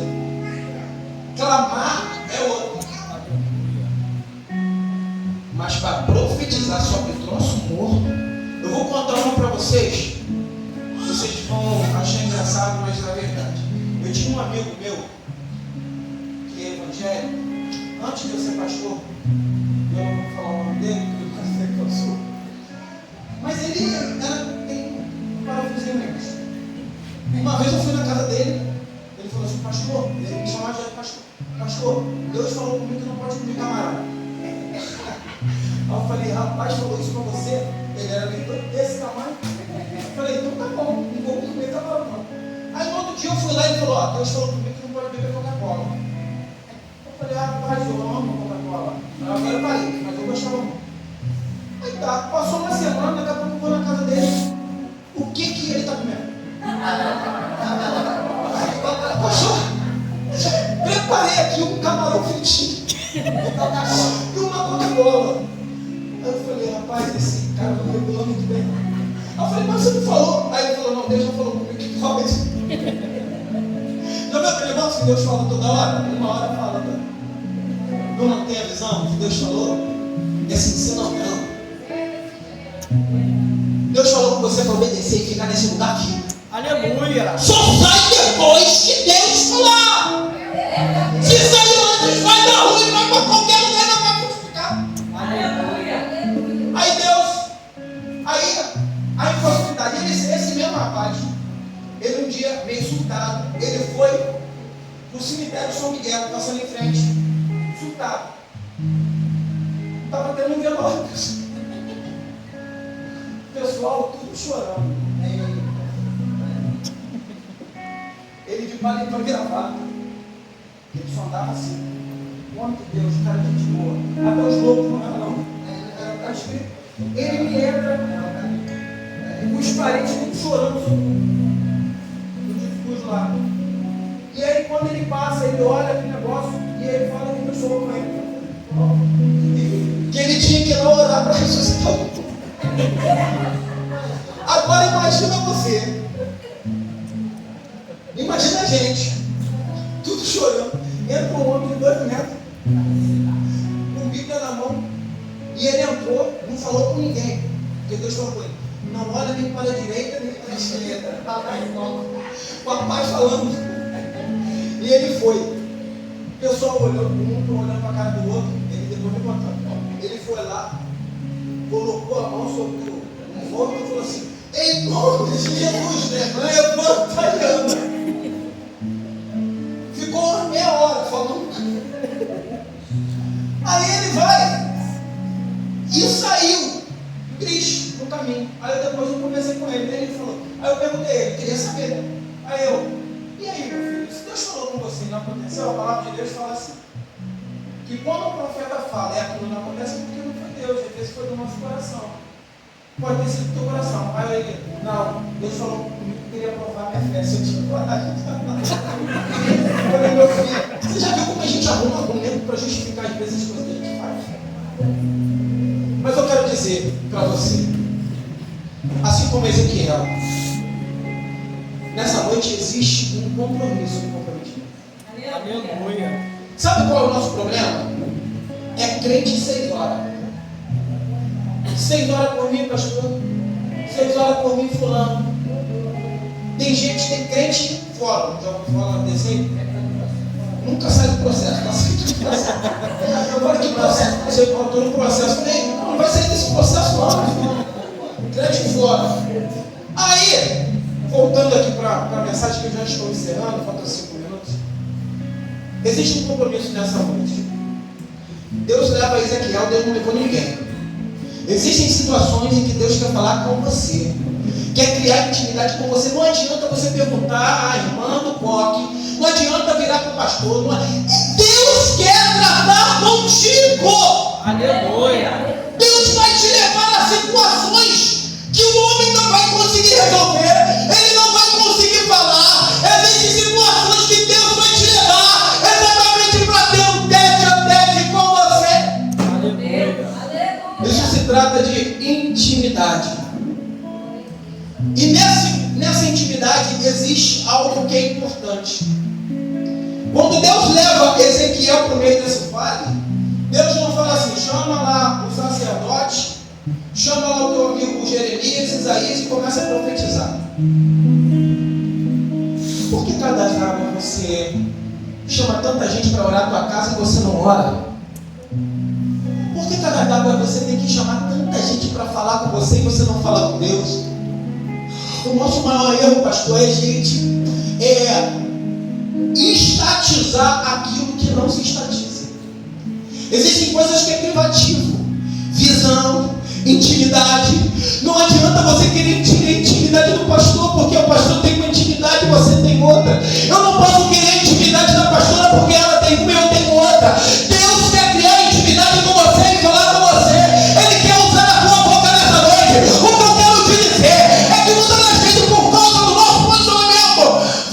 S3: clamar é outra. Mas para profetizar sobre troço morto, eu vou contar uma para vocês. Vocês vão achar engraçado, mas é verdade. Eu tinha um amigo meu que é evangélico, antes de eu ser pastor. Eu não vou falar o nome dele, porque eu sei que eu sou. Mas ele tem um parafusinho mesmo. Uma vez eu fui na casa dele, ele falou assim: pastor, ele me chamava de pastor. Pastor, Deus falou comigo que não pode comer camarão. Aí eu falei: rapaz, falou isso pra você? Ele era leitor desse tamanho. Eu falei: então tá bom, não vou comer camarão não. Aí no outro dia eu fui lá e ele falou: ó, Deus falou comigo que não pode beber Coca-Cola. Eu falei: rapaz, eu amo Coca-Cola. Agora eu parei, mas eu gostava muito. Aí tá, passou uma semana, daqui a pouco eu vou na casa dele. O que ele tá comendo? Pastor, preparei aqui um camarão fritinho e uma Coca-Cola. Aí eu falei: rapaz, esse cara não regulou muito bem. Aí eu falei: mas você não falou? Aí ele falou: não, Deus não falou comigo que pode. Já viu aquele negócio que Deus fala toda hora? Uma hora fala, tá? Não tem a visão que Deus falou? É assim, você não. Deus falou com você para obedecer e ficar nesse lugar aqui.
S4: Aleluia!
S3: Só sai depois que Deus falar. Se sair antes, vai dar ruim, vai para qualquer lugar e não vai frutificar. Aí Deus, a impossibilidade, esse mesmo rapaz, ele um dia meio surtado, ele foi no cemitério São Miguel, passando em frente, surtado. Estava tendo um velório. O pessoal tudo chorando. Ele de palito para gravar. Ele só andava assim. O homem de Deus, o cara de gente boa. Até os loucos não eram, não. Está escrito. Ele me entra, os parentes tudo chorando no discurso lá. E aí quando ele passa, ele olha aquele negócio e ele fala que pessoa com ele. Que ele tinha que ir lá orar para ressuscitar. Agora imagina você. Imagina a gente, tudo chorando. Entra um homem de 2 metros, com Bíblia na mão, e ele entrou, não falou com ninguém, porque Deus falou com ele: não olha nem para a direita nem para a esquerda. O papai falando. E ele foi. O pessoal olhou, um olhando para a cara do outro, ele depois me contou. Ele foi lá, colocou a mão sobre o fogo e falou assim: em nome de Jesus, levanta e anda. Ficou uma meia hora falando. Aí ele vai e saiu triste no caminho. Aí depois eu conversei com ele, ele falou. Aí eu perguntei a ele, queria saber. Aí eu: e aí, meu filho, se Deus falou com você e não aconteceu, a palavra de Deus fala assim, que quando o profeta fala e aquilo não acontece, é porque não foi Deus, às vezes foi do nosso coração. Pode ter sido do teu coração. Aí ele: não, Deus falou comigo que queria provar minha fé. Se eu tinha coragem. Eu falei: meu filho, você já viu como a gente arruma argumento para justificar às vezes as coisas que a gente faz? Mas eu quero dizer para você, assim como Ezequiel, nessa noite existe um compromisso com o comprometimento.
S4: Aleluia!
S3: Sabe qual é o nosso problema? É crente 6 horas.
S2: Vocês oram por mim, pastor? Vocês oram por mim, fulano? Tem gente, tem crente fora. Já ouviu falar desse? Nunca sai do processo. Está saindo do processo. Eu falei que processo? Você encontrou no processo. Não vai sair desse processo não. Crente fora. Aí, voltando aqui para a mensagem que eu já estou encerrando, faltam 5 minutos. Existe um compromisso nessa noite. Deus leva Ezequiel, Deus não levou ninguém. Existem situações em que Deus quer falar com você, quer criar intimidade com você. Não adianta você perguntar à irmã do coque, não adianta virar para o pastor. Deus quer tratar contigo.
S4: Aleluia.
S3: Deus vai te levar a situações que o homem não vai conseguir resolver, ele não vai conseguir falar. Existem situações que Deus vai te levar exatamente para ter um tete a tete com você.
S4: Aleluia.
S2: Isso se trata de intimidade. E nessa intimidade existe algo que é importante. Quando Deus leva Ezequiel para o meio desse vale, Deus não fala assim: chama lá o sacerdote, chama lá o teu amigo Jeremias, Isaías e começa a profetizar. Por que cada vez você chama tanta gente para orar na tua casa e você não ora? Por que cada vez você tem que chamar tanta gente para falar com você e você não fala com Deus? O nosso maior erro, pastor, é a gente estatizar aquilo que não se estatiza. Existem coisas que é privativo. Visão, intimidade. Não adianta você querer tirar a intimidade do pastor, porque o pastor tem uma intimidade e você tem outra. Eu não posso querer a intimidade da pastora porque ela tem uma e eu tenho outra. Deus quer criar intimidade com você e falar com você. Ele quer usar a tua boca nessa noite. O que eu quero te dizer é que muitas das vezes, por causa do nosso posicionamento,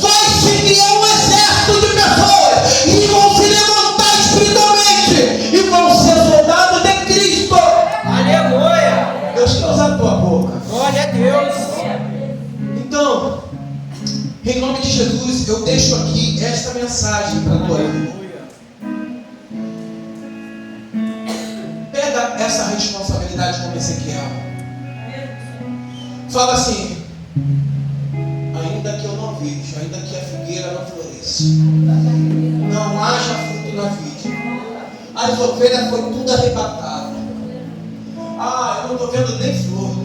S2: vai se criar um exército de pessoas e vão se levantar espiritualmente e vão ser soldados de Cristo.
S4: Aleluia.
S2: Deus quer usar a tua boca.
S4: Glória a Deus.
S2: Então, em nome de Jesus, eu deixo aqui esta mensagem para a tua vida. Pega essa responsabilidade como Ezequiel. Fala assim: ainda que eu não veja, ainda que a figueira não floresça, não haja fruto na vide, as ovelhas foram tudo arrebatadas. Eu não estou vendo nem flor,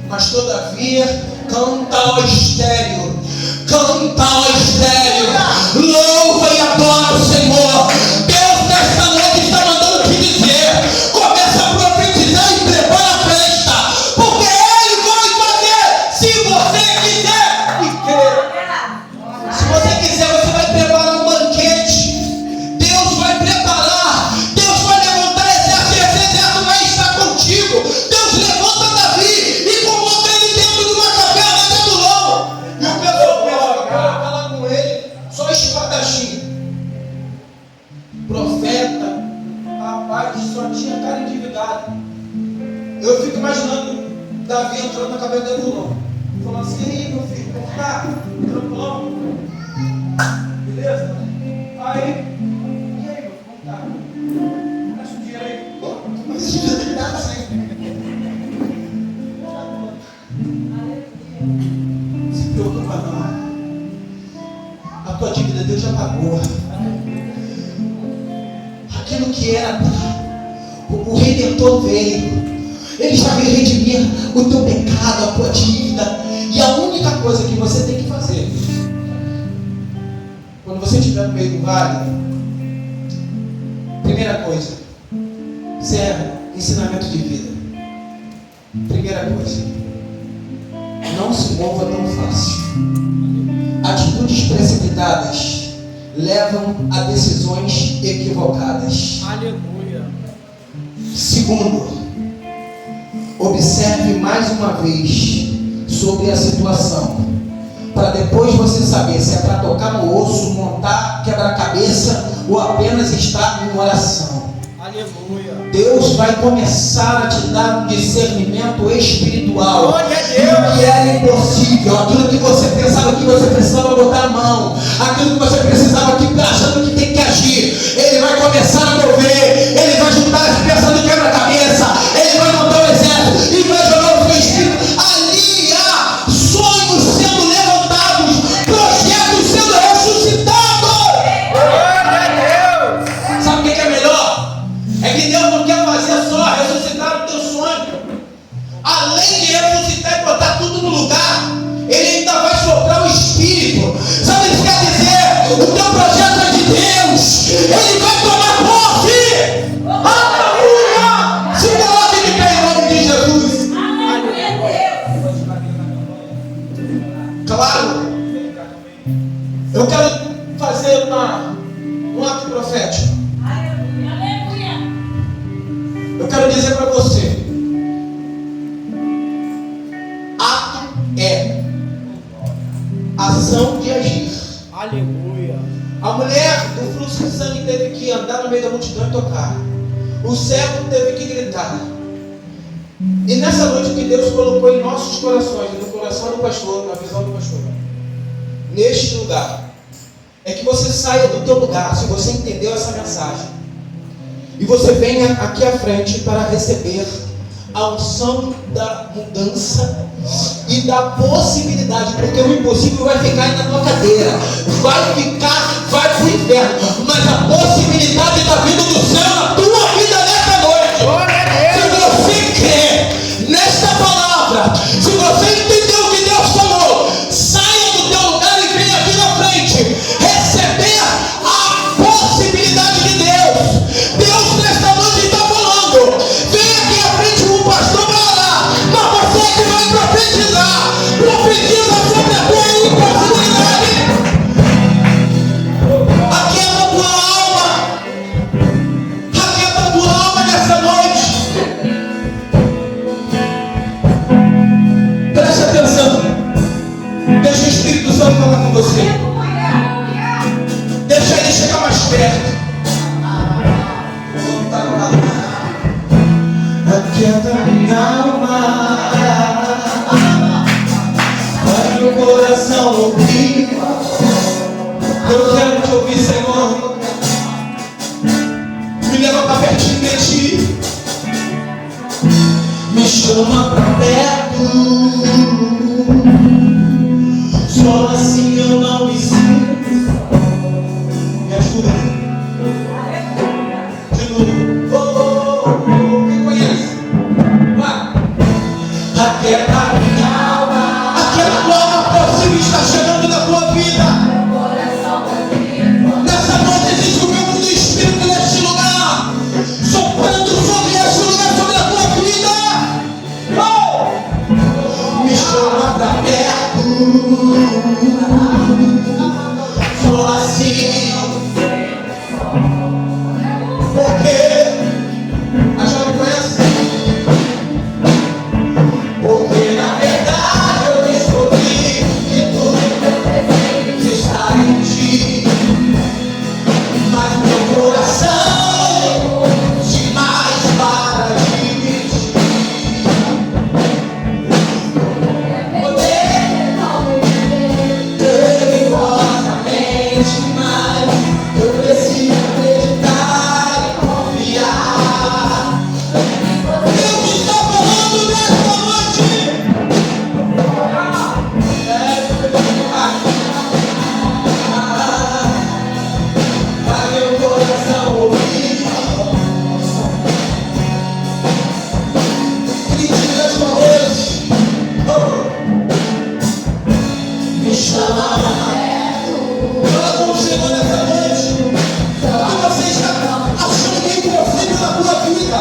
S2: mas todavia canta ao estéreo, canta ao estéreo, louva e adora o Senhor. Deus nesta noite está mandando te dizer: começa a profetizar e prepara a festa, porque Ele vai fazer, se você quiser e crer. Se você quiser, você vai preparar um banquete. Deus vai preparar, Deus vai levantar exército, e esse exército vai estar contigo. Deus levanta Davi e coloca ele dentro de uma caverna, dentro do lobo. E o pessoal pensa: cara, falar com ele, só espadachim. Profeta, rapaz, só tinha cara endividada. Eu fico imaginando Davi entrando na cabeça dele do lobo, falando assim: e aí, meu filho, como tá? Tranquilão? Beleza? Aí, e aí, meu, como tá? Presta um dinheiro aí. Pô, mas esse dinheiro tem nada assim. Se preocupa não. A tua dívida Deus já pagou. Aquilo que era, o Redentor veio. Ele já veio redimir o teu pecado, a tua dívida. E a única coisa que você tem que fazer, quando você estiver no meio do vale, primeira coisa, isso é ensinamento de vida. Primeira coisa, não se mova tão fácil. Atitudes precipitadas levam a decisões equivocadas.
S4: Aleluia.
S2: Segundo, observe mais uma vez sobre a situação, para depois você saber se é para tocar no osso, montar quebra-cabeça ou apenas estar em oração.
S4: Aleluia.
S2: Deus vai começar a te dar um discernimento espiritual.
S4: Glória a Deus.
S2: Que era impossível, aquilo que você pensava que você precisava botar a mão, aquilo que você precisava que achando que tem que agir, Ele vai começar a mover, Ele vai juntar as peças do quebra-cabeça, Ele vai montar o exército. Eu quero fazer um ato profético. Eu quero dizer para você: ato é ação de agir.
S4: Aleluia.
S2: A mulher do fluxo de sangue teve que andar no meio da multidão e tocar. O cego teve que gritar. E nessa noite que Deus colocou em nossos corações, no coração do pastor, na visão do pastor, neste lugar, é que você saia do teu lugar, se você entendeu essa mensagem, e você venha aqui à frente para receber a unção da mudança e da possibilidade, porque o impossível vai ficar aí na tua cadeira, vai pro inferno, mas a possibilidade está vindo do céu na tua vida nessa noite. Se você crê nesta palavra, se você entendeu o que Deus falou, saia do teu lugar e venha aqui na frente receber a possibilidade de Deus. Deus nesta noite está falando: vem aqui à frente, o pastor vai orar, mas você que vai profetizar, profetiza sobre a tua impossibilidade. Aquieta a tua alma, aquieta a tua alma nessa noite. Preste atenção, deixa o Espírito Santo falar com você, deixa ele chegar mais perto. Aquieta minha alma, vai meu coração ouvir. Eu quero te ouvir, Senhor. Me leva para pertinho de ti, me chama para perto. Só assim eu não me sinto. Me ajuda. De novo. Quem conhece? Vai. Aquieta minha alma. Aquieta tua alma, possível está chegando na tua vida. Nessa noite existe o vento do Espírito neste lugar, soprando sobre este lugar, sobre a tua vida. Oh! Me chama pra perto. Só assim. Porque a jovem conhece? Porque na verdade eu descobri que tudo está em ti, mas meu coração demais para dividir. Poder perigosamente, mas eu preciso acreditar e confiar. Deus está falando nesta noite. Vai meu coração ouvir. Critica as mãos. Me chama. Fala com o Senhor nessa noite. O que você está achando que é impossível na tua vida?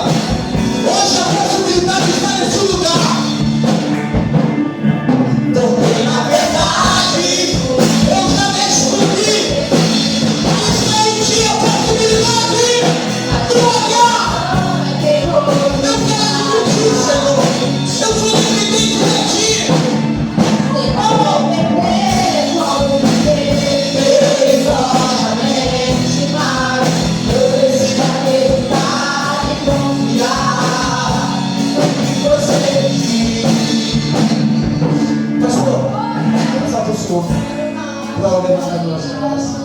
S2: Hoje a possibilidade está nesse lugar. Porque na verdade eu já descobri. Está em ti a possibilidade. Droga! Eu quero de ti, Senhor. Eu sou dependente de ti. Perigosamente, mas eu preciso acreditar e confiar no que você diz. Pastor, exalta o Senhor para ordenar a nossa casa.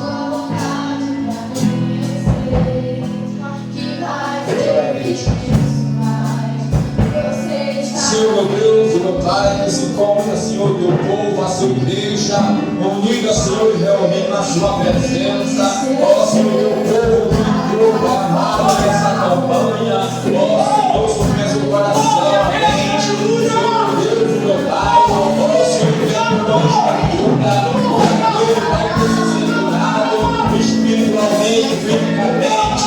S5: Senhor meu Deus, meu Pai, se encontra, Senhor, teu povo, a sua igreja, unida, Senhor, realmente na sua presença. Ó Senhor, teu povo que entrou clamado nessa campanha, ó Senhor, surpresa o coração, a mente, Senhor meu Deus, meu Pai, ó Senhor, que vem por onde ajuda, ele vai ser curado espiritualmente, fisicamente,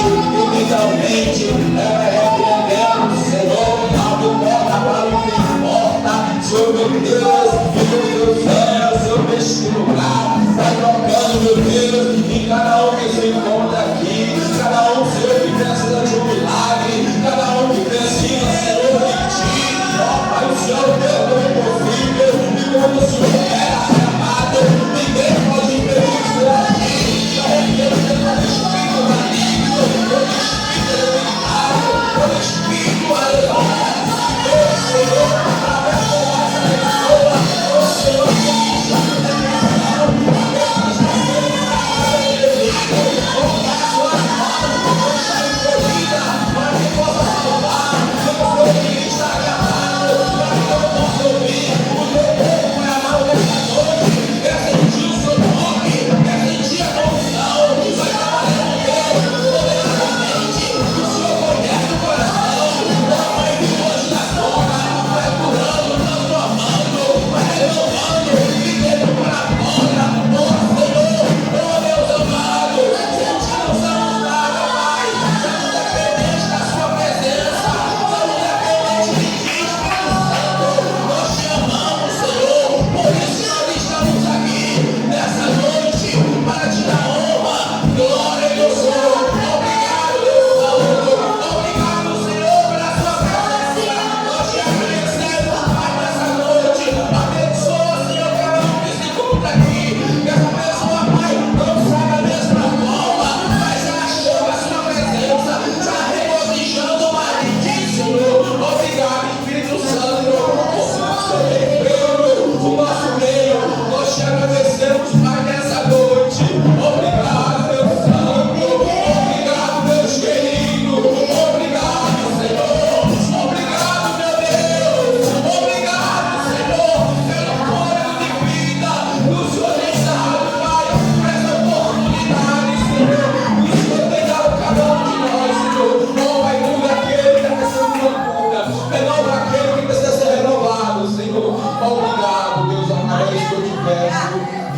S5: mentalmente, repreendendo, Senhor, não importa para o que importa, Senhor meu Deus, e no teu céu, Senhor, neste lugar, vai tocando, meu Deus, em cada um que se encontra aqui, cada um, Senhor, que precisa de um milagre, cada um que precisa, Senhor, de Ti. Ó Pai, o Senhor é Deus do impossível, e quando o Senhor é amado, ninguém pode impedir o Senhor aqui. Eu repreendo todo espírito maligno, todo espírito elementário, todo espírito aleluia. Meu Senhor, abençoa essa pessoa, o Senhor que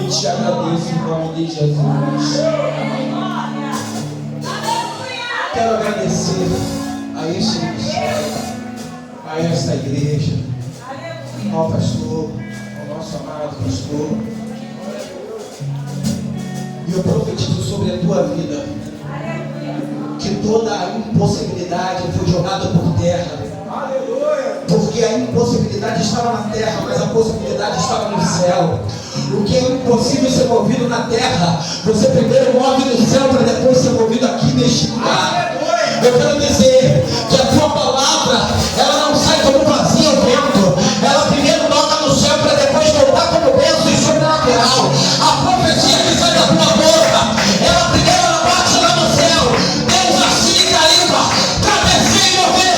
S5: te agradeço em nome de Jesus. Quero agradecer a este ministério, a esta igreja, ao pastor, ao nosso amado pastor. E eu profetizo sobre a tua vida que toda a impossibilidade foi jogada por terra. Porque a impossibilidade estava na terra, mas a possibilidade estava no céu. O que é impossível ser movido na terra, você primeiro move no céu para depois ser movido aqui neste lugar. Eu quero dizer que a tua palavra, ela não sai como vazia ao vento. Ela primeiro toca no céu para depois voltar como bênção e sobrenatural. A profecia que sai da tua boca, ela primeiro ela bate lá no céu. Deus assim carimba para descer e mover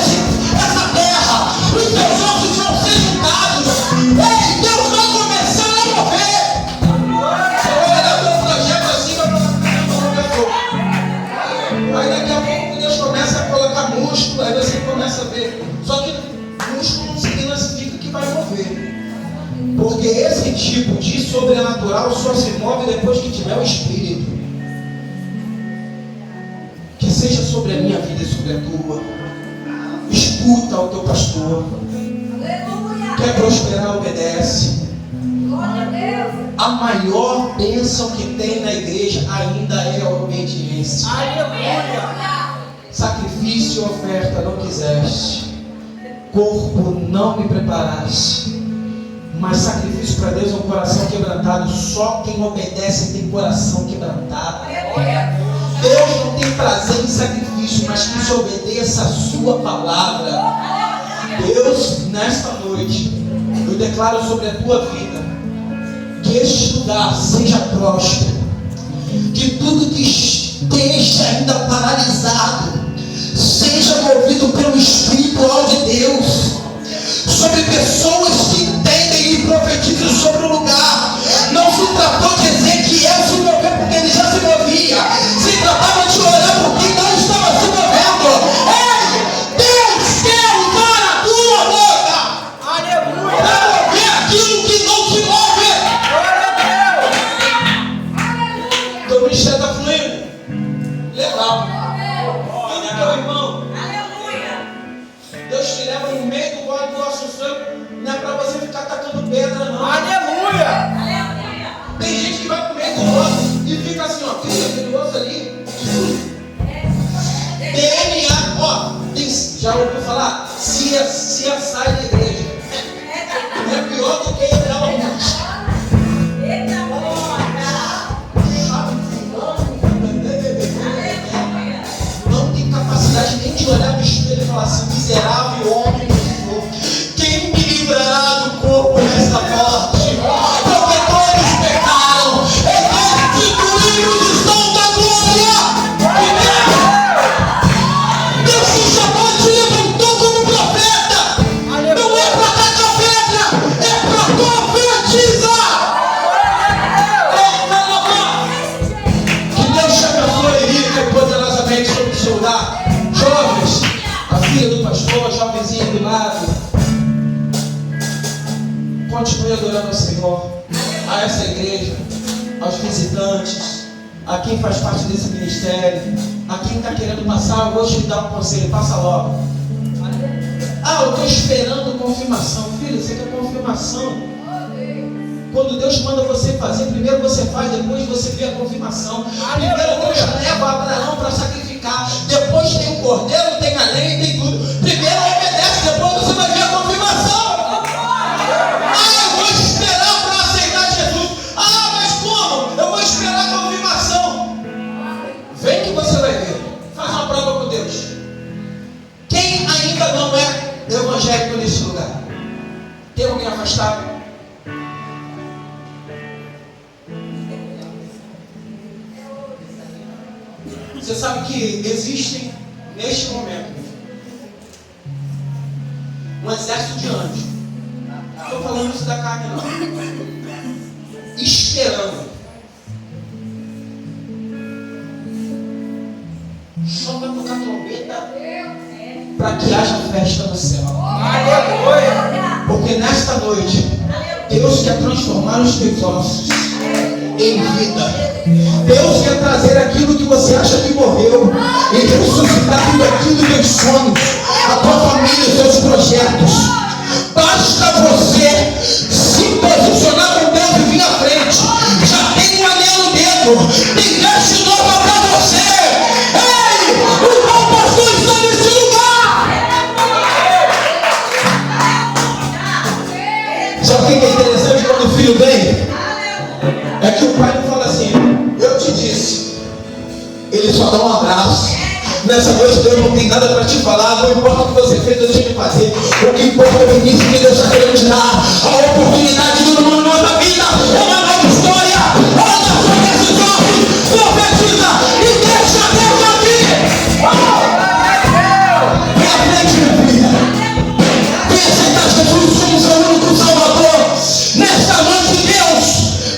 S5: essa terra. Os teus ossos vão ser juntados. Ei, Deus vai começar a mover. Você olha o teu projeto assim, aí daqui a pouco Deus começa a colocar músculo, aí você começa a ver. Só que músculo não significa que vai mover. Porque esse tipo de sobrenatural só se move depois que tiver o Espírito. Que seja sobre a minha vida e sobre a tua. Escuta o teu pastor. Quer prosperar, obedece. A maior bênção que tem na igreja ainda é a obediência. Sacrifício e oferta não quiseste, corpo não me preparaste. Mas sacrifício para Deus é um coração quebrantado. Só quem obedece tem coração quebrantado. Deus não tem prazer em sacrifício, mas que se obedeça a sua palavra. Deus, nesta noite, eu declaro sobre a tua vida que este lugar seja próspero, que tudo que esteja ainda paralisado seja movido pelo espiritual de Deus, sobre pessoas que entendem e profetizam sobre o lugar. Não se tratou de Ezequiel se mover porque ele já se movia, se tratava de orar porque não estava se movendo. Ei, Deus quer usar a tua boca para mover aquilo que não se move. Teu ministério está fluindo. Legal. Tudo teu irmão. Deus te leva no meio do vale do nosso sangue. Não é para você ficar
S2: continue adorando ao Senhor, a essa igreja, aos visitantes, a quem faz parte desse ministério, a quem está querendo passar. Eu vou te dar um conselho, passa logo. Ah, eu estou esperando confirmação. Filho, você quer confirmação? Quando Deus manda você fazer, primeiro você faz, depois você vê a confirmação. Primeiro Deus leva Abraão para sacrificar, depois tem o cordeiro, tem a lei, tem tudo. Primeiro obedece, depois você vai ver a confirmação. Ah, eu vou esperar para aceitar Jesus. Ah, mas como? Eu vou esperar a confirmação. Vem que você vai ver. Faz uma prova com Deus. Quem ainda não é evangélico nesse lugar? Tem alguém afastado? Você sabe que existem, neste momento, um exército de anjos. Não estou falando isso da carne, não. Esperando. Só para tocar trombeta para que haja festa no céu. Porque nesta noite, Deus quer transformar os teus ossos em vida. Deus quer trazer aquilo que você acha que morreu e ressuscitar tudo aquilo, teus sonhos, a tua família, os teus projetos. Basta você se posicionar com Deus e vir à frente. Já tem um anel no dedo, tem veste nova para você. Ei, o bom pastor está nesse lugar. Sabe o que é interessante quando o filho vem? É que o pai não fala assim, eu te disse. Ele só dá um abraço. Nessa noite Deus não tem nada para te falar. Não importa o que você fez, Deus tinha que fazer. O que importa é o início que Deus está querendo te dar. A oportunidade de uma nova vida, uma nova história. Olha só esse jovem, profetiza e deixa Deus aqui. Vem à frente, minha filha. Vem aceitar Jesus como seu único Salvador. Nesta noite Deus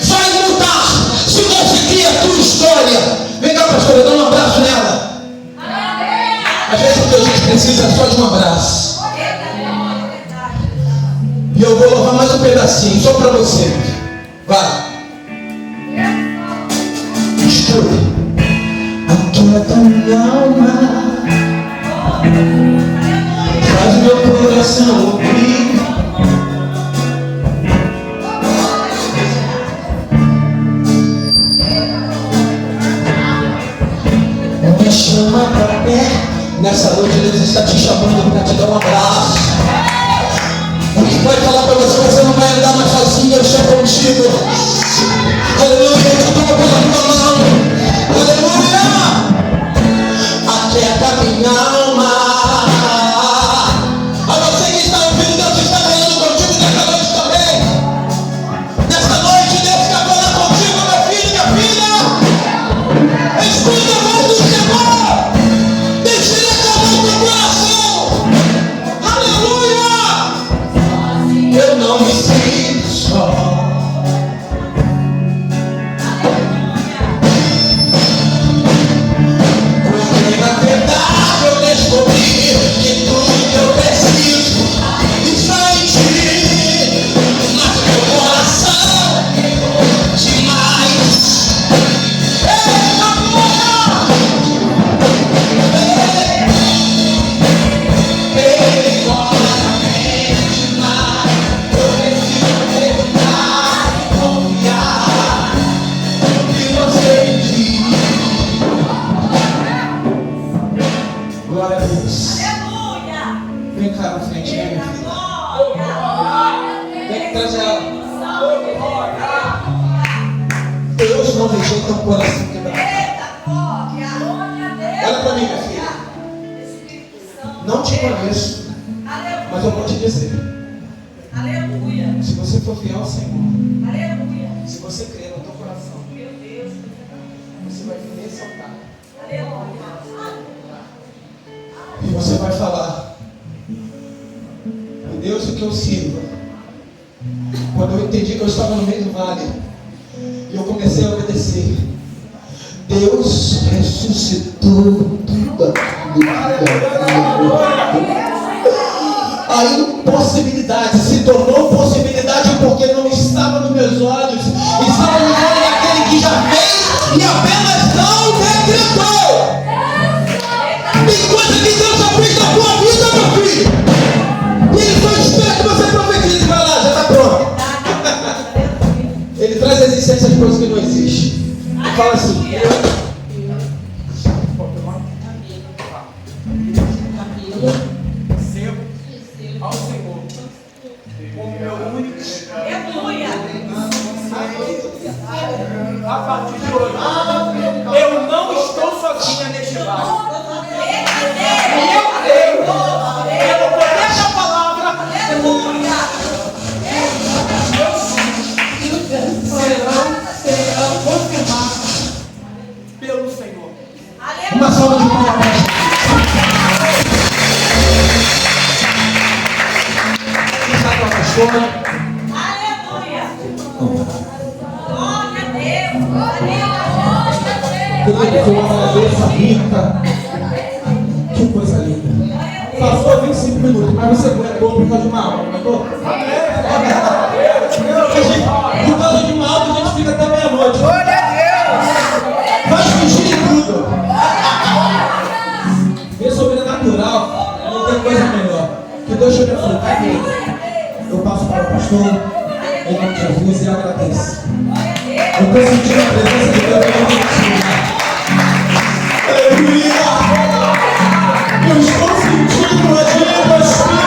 S2: vai mudar, se você cria a tua história. Vem cá, pastora, dá um abraço nela. Às vezes o que a gente precisa é só de um abraço. E eu vou louvar mais um pedacinho, só para você. Vai. Escuta. Aquieta minha alma, faz meu coração ouvir. Me chama pra perto. Nessa noite Deus está te chamando para te dar um abraço. O que vai falar para você? Você não vai andar mais sozinho, eu estou contigo. Aleluia, eu te tomo pela tua mão. Aleluia. Aquieta minha alma. A você que está ouvindo, Deus está falando contigo nessa noite também. Nessa noite Deus quer falar contigo, meu filho, minha filha. Escuta a voz do Senhor. Desfile a voz do coração. Aleluia. Eu não me sinto só. Porque na verdade eu descobri que tudo que eu preciso está em ti. Mas meu coração demais. Glória a Deus. Vem cá na frente, minha filha. Vem que traz ela. Deus não rejeita um coração quebrado. Olha para mim, minha filha. Não te conheço, mas eu vou te dizer. Se você for fiel ao Senhor, se você crer no teu coração, você vai me ressaltar. E você vai falar: Deus, o que eu sirvo. Quando eu entendi que eu estava no meio do vale e eu comecei a obedecer, Deus ressuscitou tudo aquilo. A impossibilidade se tornou possibilidade porque não meus olhos. Estava no nome daquele que já fez e apenas não decretou. Tem coisa que Deus já fez na tua vida, meu filho. E Ele só espera que você profetize. Vai lá, já está pronto. Ele traz a existência de coisas que não existem. E fala assim:
S4: Recebo ao Senhor como meu único. A partir de hoje, eu não estou sozinha neste barco. Pelo poder da palavra, serão confirmados pelo Senhor.
S2: uma salva de palmas. Quem está com a pastora? Querido, foi uma cabeça rica. Que coisa linda. Passou 25 minutos, mas você aguentou por causa de uma aula, aguentou? Por causa de uma aula a gente fica até meia-noite. Faz fingir tudo. Ver sobrenatural, não tem coisa melhor. Que Deus te abençoe. Tá aqui. Eu passo para o pastor, em nome de Jesus, e agradeço. Eu estou sentindo a presença de Deus em nome de Jesus. Aleluia! Eu estou sentindo a vida do Espírito.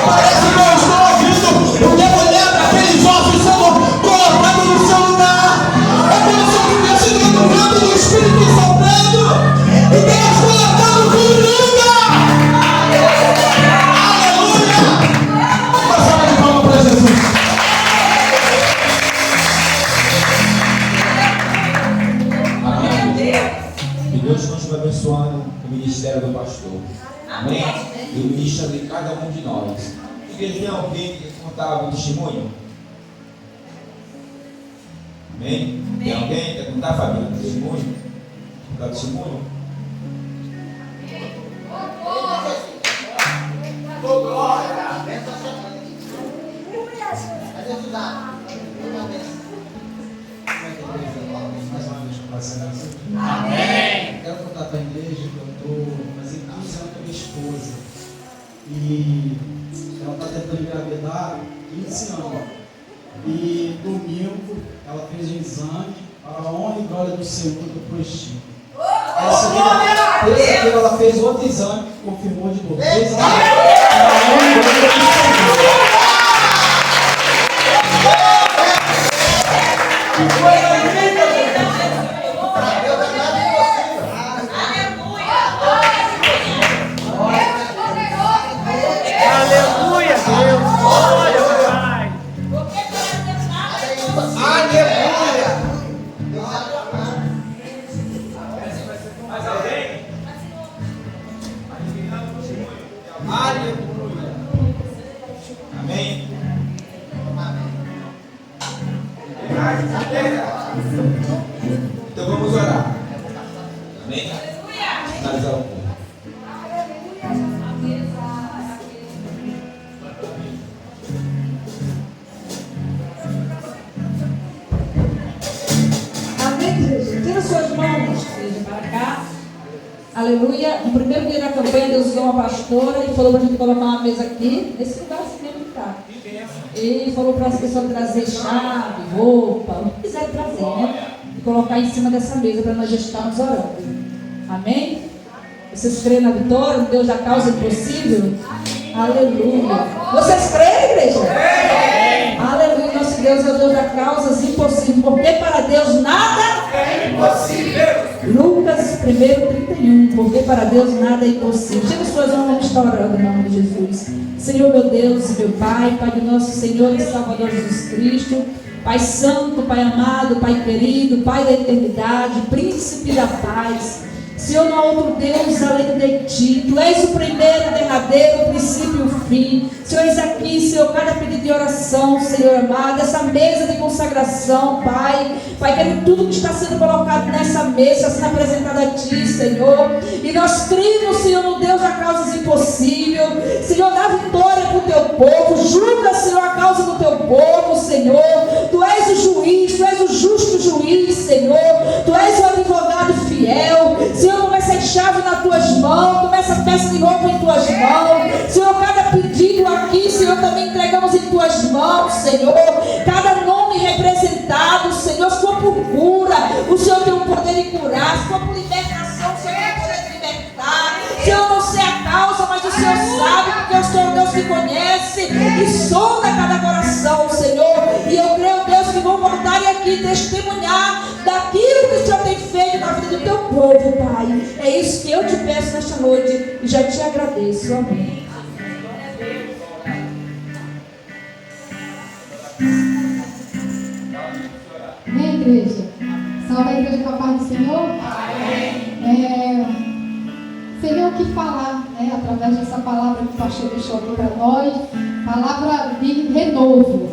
S2: Parece que eu estou ouvindo o demônio daqueles ossos sendo colocados no seu lugar. É como se eu estivesse dentro do vento do Espírito soprando e Deus colocando tudo no lugar. Aleluia! Uma salva de palmas para Jesus.
S5: Que Deus continue abençoando o ministério do pastor. Amém? E o ministério de cada um de nós. Igreja, tem alguém que quer contar algum testemunho? Amém? Tem alguém que quer contar, Fabiana? Testemunho? Contar testemunho?
S6: Amém. Quero contar para a igreja que eu estou fazendo 15 anos com a minha esposa. E ela está tentando engravidar 15 anos. E domingo ela fez um exame para a honra e glória do Senhor do positivo. Terça-feira ela fez outro exame que confirmou de novo. 3 anos. Para a honra e glória do Senhor.
S4: Aleluia, Deus. Glória, Pai.
S3: Aleluia!
S4: Mais alguém?
S3: Aleluia!
S5: Amém? Então vamos orar. Amém? Finalizar o culto.
S1: Amém, igreja? Tira suas mãos, igreja, para cá. Aleluia. No primeiro dia da campanha, Deus usou uma pastora e falou para a gente colocar uma mesa aqui, nesse lugar assim mesmo que está. E falou para as pessoas trazer chave, roupa, o que quiser trazer, né? E colocar em cima dessa mesa para nós já estarmos orando. Amém? Vocês creem na vitória, no Deus da causa impossível? Aleluia. Vocês creem, igreja? Aleluia. Nosso Deus é o Deus das causas impossíveis, porque para Deus nada
S4: É impossível.
S1: Lucas 1:31, porque para Deus nada é impossível. Chega as suas mãos, vamos estar orando em nome de Jesus. Senhor, meu Deus e meu Pai, Pai do nosso Senhor e Salvador Jesus Cristo, Pai Santo, Pai amado, Pai querido, Pai da eternidade, Príncipe da paz. Senhor, não há outro Deus além de Ti. Tu és o primeiro, o derradeiro, o princípio e o fim. Senhor, eis aqui, Senhor, cada pedido de oração, Senhor amado, essa mesa de consagração, Pai. Pai, quero tudo que está sendo colocado nessa mesa, sendo apresentado a Ti, Senhor. E nós cremos, Senhor, no Deus da causa impossível. Senhor, dá vitória para o Teu povo. Julga, Senhor, a causa do Teu povo, Senhor. tuas mãos, Senhor. Cada nome representado, Senhor, se for por cura, o Senhor tem o poder de curar. Se for por libertação, o Senhor tem o poder de libertar. Senhor, eu não sei a causa, mas o Senhor sabe, porque o Senhor Deus que conhece e sonda cada coração, Senhor. E eu creio, Deus, que vão voltar aqui testemunhar daquilo que o Senhor tem feito na vida do teu povo, Pai. É isso que eu te peço nesta noite e já te agradeço. Amém.
S7: Amém, igreja? Salve a igreja com a paz do Senhor. Senhor, o que falar, né? Através dessa palavra que o pastor deixou aqui para nós, palavra de renovo.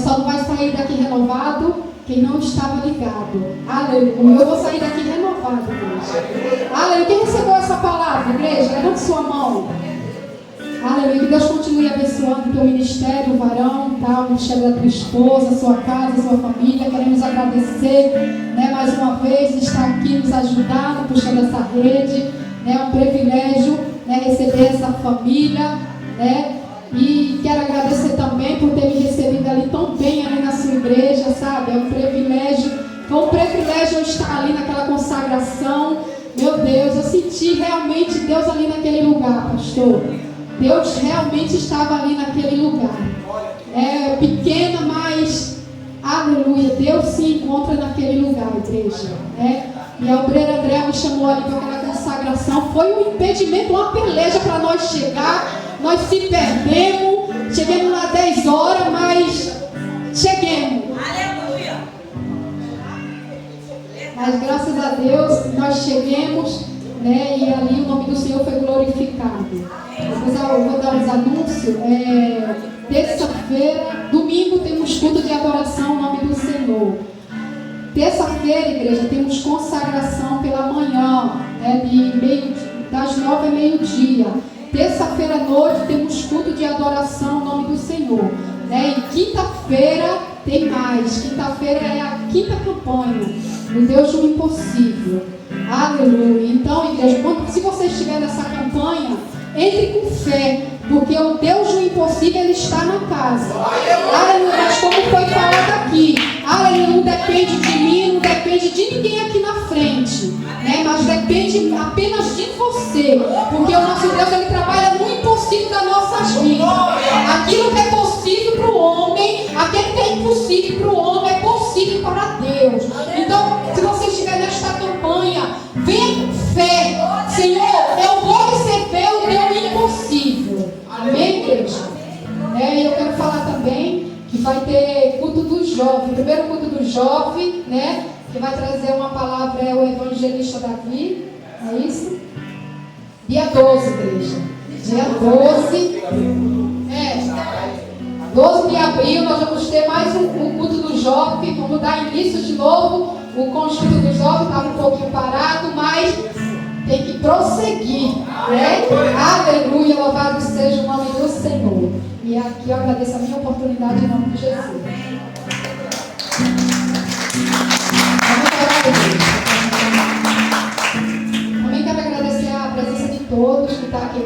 S7: Só não vai sair daqui renovado quem não estava ligado. Aleluia. Eu vou sair daqui renovado, igreja. Aleluia. Quem recebeu essa palavra, igreja? Levante sua mão. Aleluia. Que Deus continue abençoando o teu ministério, o varão, tá? O ministério da tua esposa, a sua casa, a sua família. Queremos agradecer, né, mais uma vez, estar aqui nos ajudando, puxando essa rede. É um privilégio, né, receber essa família, né? E quero agradecer também por ter me recebido ali tão bem ali na sua igreja, sabe? É um privilégio, foi um privilégio eu estar ali naquela consagração. Meu Deus, eu senti realmente Deus ali naquele lugar, pastor. Deus realmente estava ali naquele lugar. É pequena, mas aleluia, Deus se encontra naquele lugar, igreja, né? E a obreira André me chamou ali para aquela consagração. Foi um impedimento, uma peleja para nós chegar. Nós se perdemos. Chegamos lá 10 horas, mas chegamos. Aleluia! Mas graças a Deus nós chegamos, né? E ali o nome do Senhor foi glorificado. Eu vou dar os anúncios. Terça-feira, domingo temos culto de adoração ao nome do Senhor. Terça-feira, igreja, temos consagração pela manhã, né, das 9 a meio-dia. Terça-feira à noite temos culto de adoração ao nome do Senhor. Né? E quinta-feira tem mais. Quinta-feira é a quinta campanha do Deus do Impossível. Aleluia. Então, igreja, se você estiver nessa campanha, entre com fé, porque o Deus do impossível, Ele está na casa. Aleluia. Mas como foi falado aqui, aleluia, não depende de mim, não depende de ninguém aqui na frente, né? Mas depende apenas de você, porque o nosso Deus, Ele trabalha no impossível das nossas vidas. Aquilo que é possível para o homem, aquilo que é impossível para o homem, é possível para Deus. Então, se você estiver nesta campanha, venha com fé. Senhor, eu vou receber o teu impossível. Amém, igreja? Eu quero falar também que vai ter culto do jovem. O primeiro culto do jovem, né? Que vai trazer uma palavra é o evangelista Davi. É isso? Dia 12, igreja. Dia 12. 12 de abril nós vamos ter mais um culto do jovem. Vamos dar início de novo. O conjunto do jovem estava um pouquinho parado, mas tem que prosseguir, né? Aleluia, louvado seja o nome do Senhor. E aqui eu agradeço a minha oportunidade em nome de Jesus. Também quero agradecer a presença de todos que estão aqui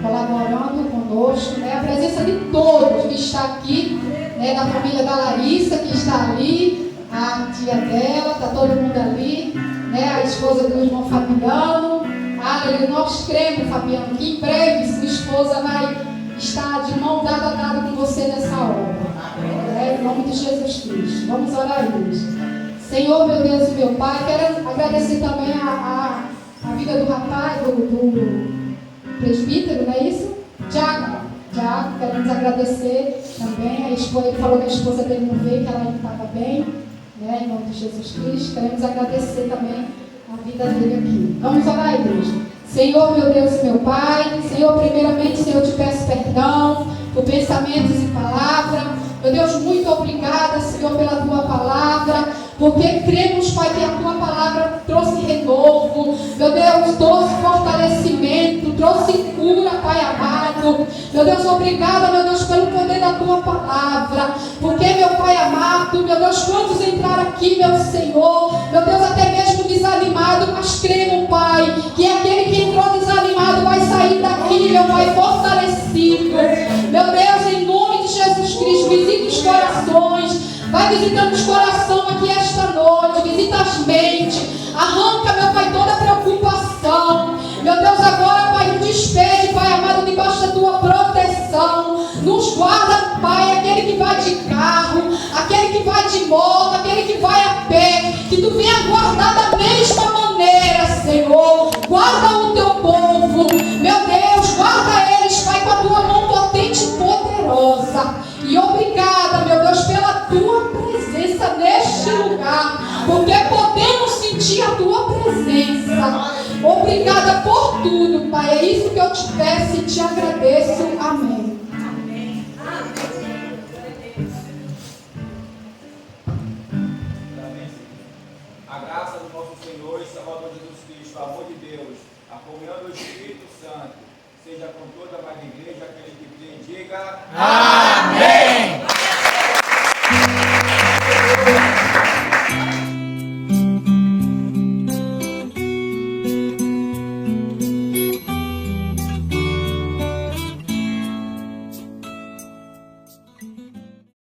S7: colaborando conosco, né? A presença de todos que está aqui, né? Da família da Larissa, que está ali, a tia dela, está todo mundo ali, né? A esposa do irmão Fabiano. Aleluia, nós cremos, Fabiano, que em breve sua esposa vai estar de mão dada a dada com você nessa obra. Em nome de Jesus Cristo. Vamos orar, igreja. Senhor, meu Deus e meu Pai, quero agradecer também a vida do rapaz, do presbítero, não é isso? Tiago, queremos agradecer também. A esposa, ele falou que a esposa dele não veio, que ela não estava bem, né? Em nome de Jesus Cristo. Queremos agradecer também a vida dele aqui. Vamos orar, igreja. Senhor, meu Deus e meu Pai, Senhor, primeiramente, Senhor, eu te peço perdão por pensamentos e palavras. Meu Deus, muito obrigada, Senhor, pela tua palavra, porque cremos, Pai, que a tua palavra trouxe renovo, meu Deus, trouxe fortalecimento, trouxe cura, Pai amado. Meu Deus, obrigada, meu Deus, pelo poder da tua palavra, porque, meu Pai amado, meu Deus, quantos entraram aqui, meu Senhor, meu Deus, até mesmo desanimado, mas cremos, Pai, que aquele que entrou desanimado vai sair daqui, meu Pai, fortalecido. Meu Deus, em nome de Jesus Cristo, corações. Vai visitando os corações aqui esta noite. Visita as mentes. Arranca, meu Pai, toda preocupação. Meu Deus, agora, Pai, nos despede, Pai amado, debaixo da tua proteção. Nos guarda, Pai, aquele que vai de carro, aquele que vai de moto, aquele que vai a pé. Que tu venha guardar da mesma maneira, Senhor. Guarda o teu povo. Meu Deus, guarda eles, Pai, com a tua mão potente e poderosa. E obrigada, meu Deus, pela tua presença neste lugar. Porque podemos sentir a tua presença. Obrigada por tudo, Pai. É isso que eu te peço e te agradeço. Amém.
S8: Amém.
S5: A graça do nosso Senhor e Salvador Jesus Cristo, o amor de Deus, a comunhão do Espírito Santo, seja com toda a igreja, aquele que crê, diga amém.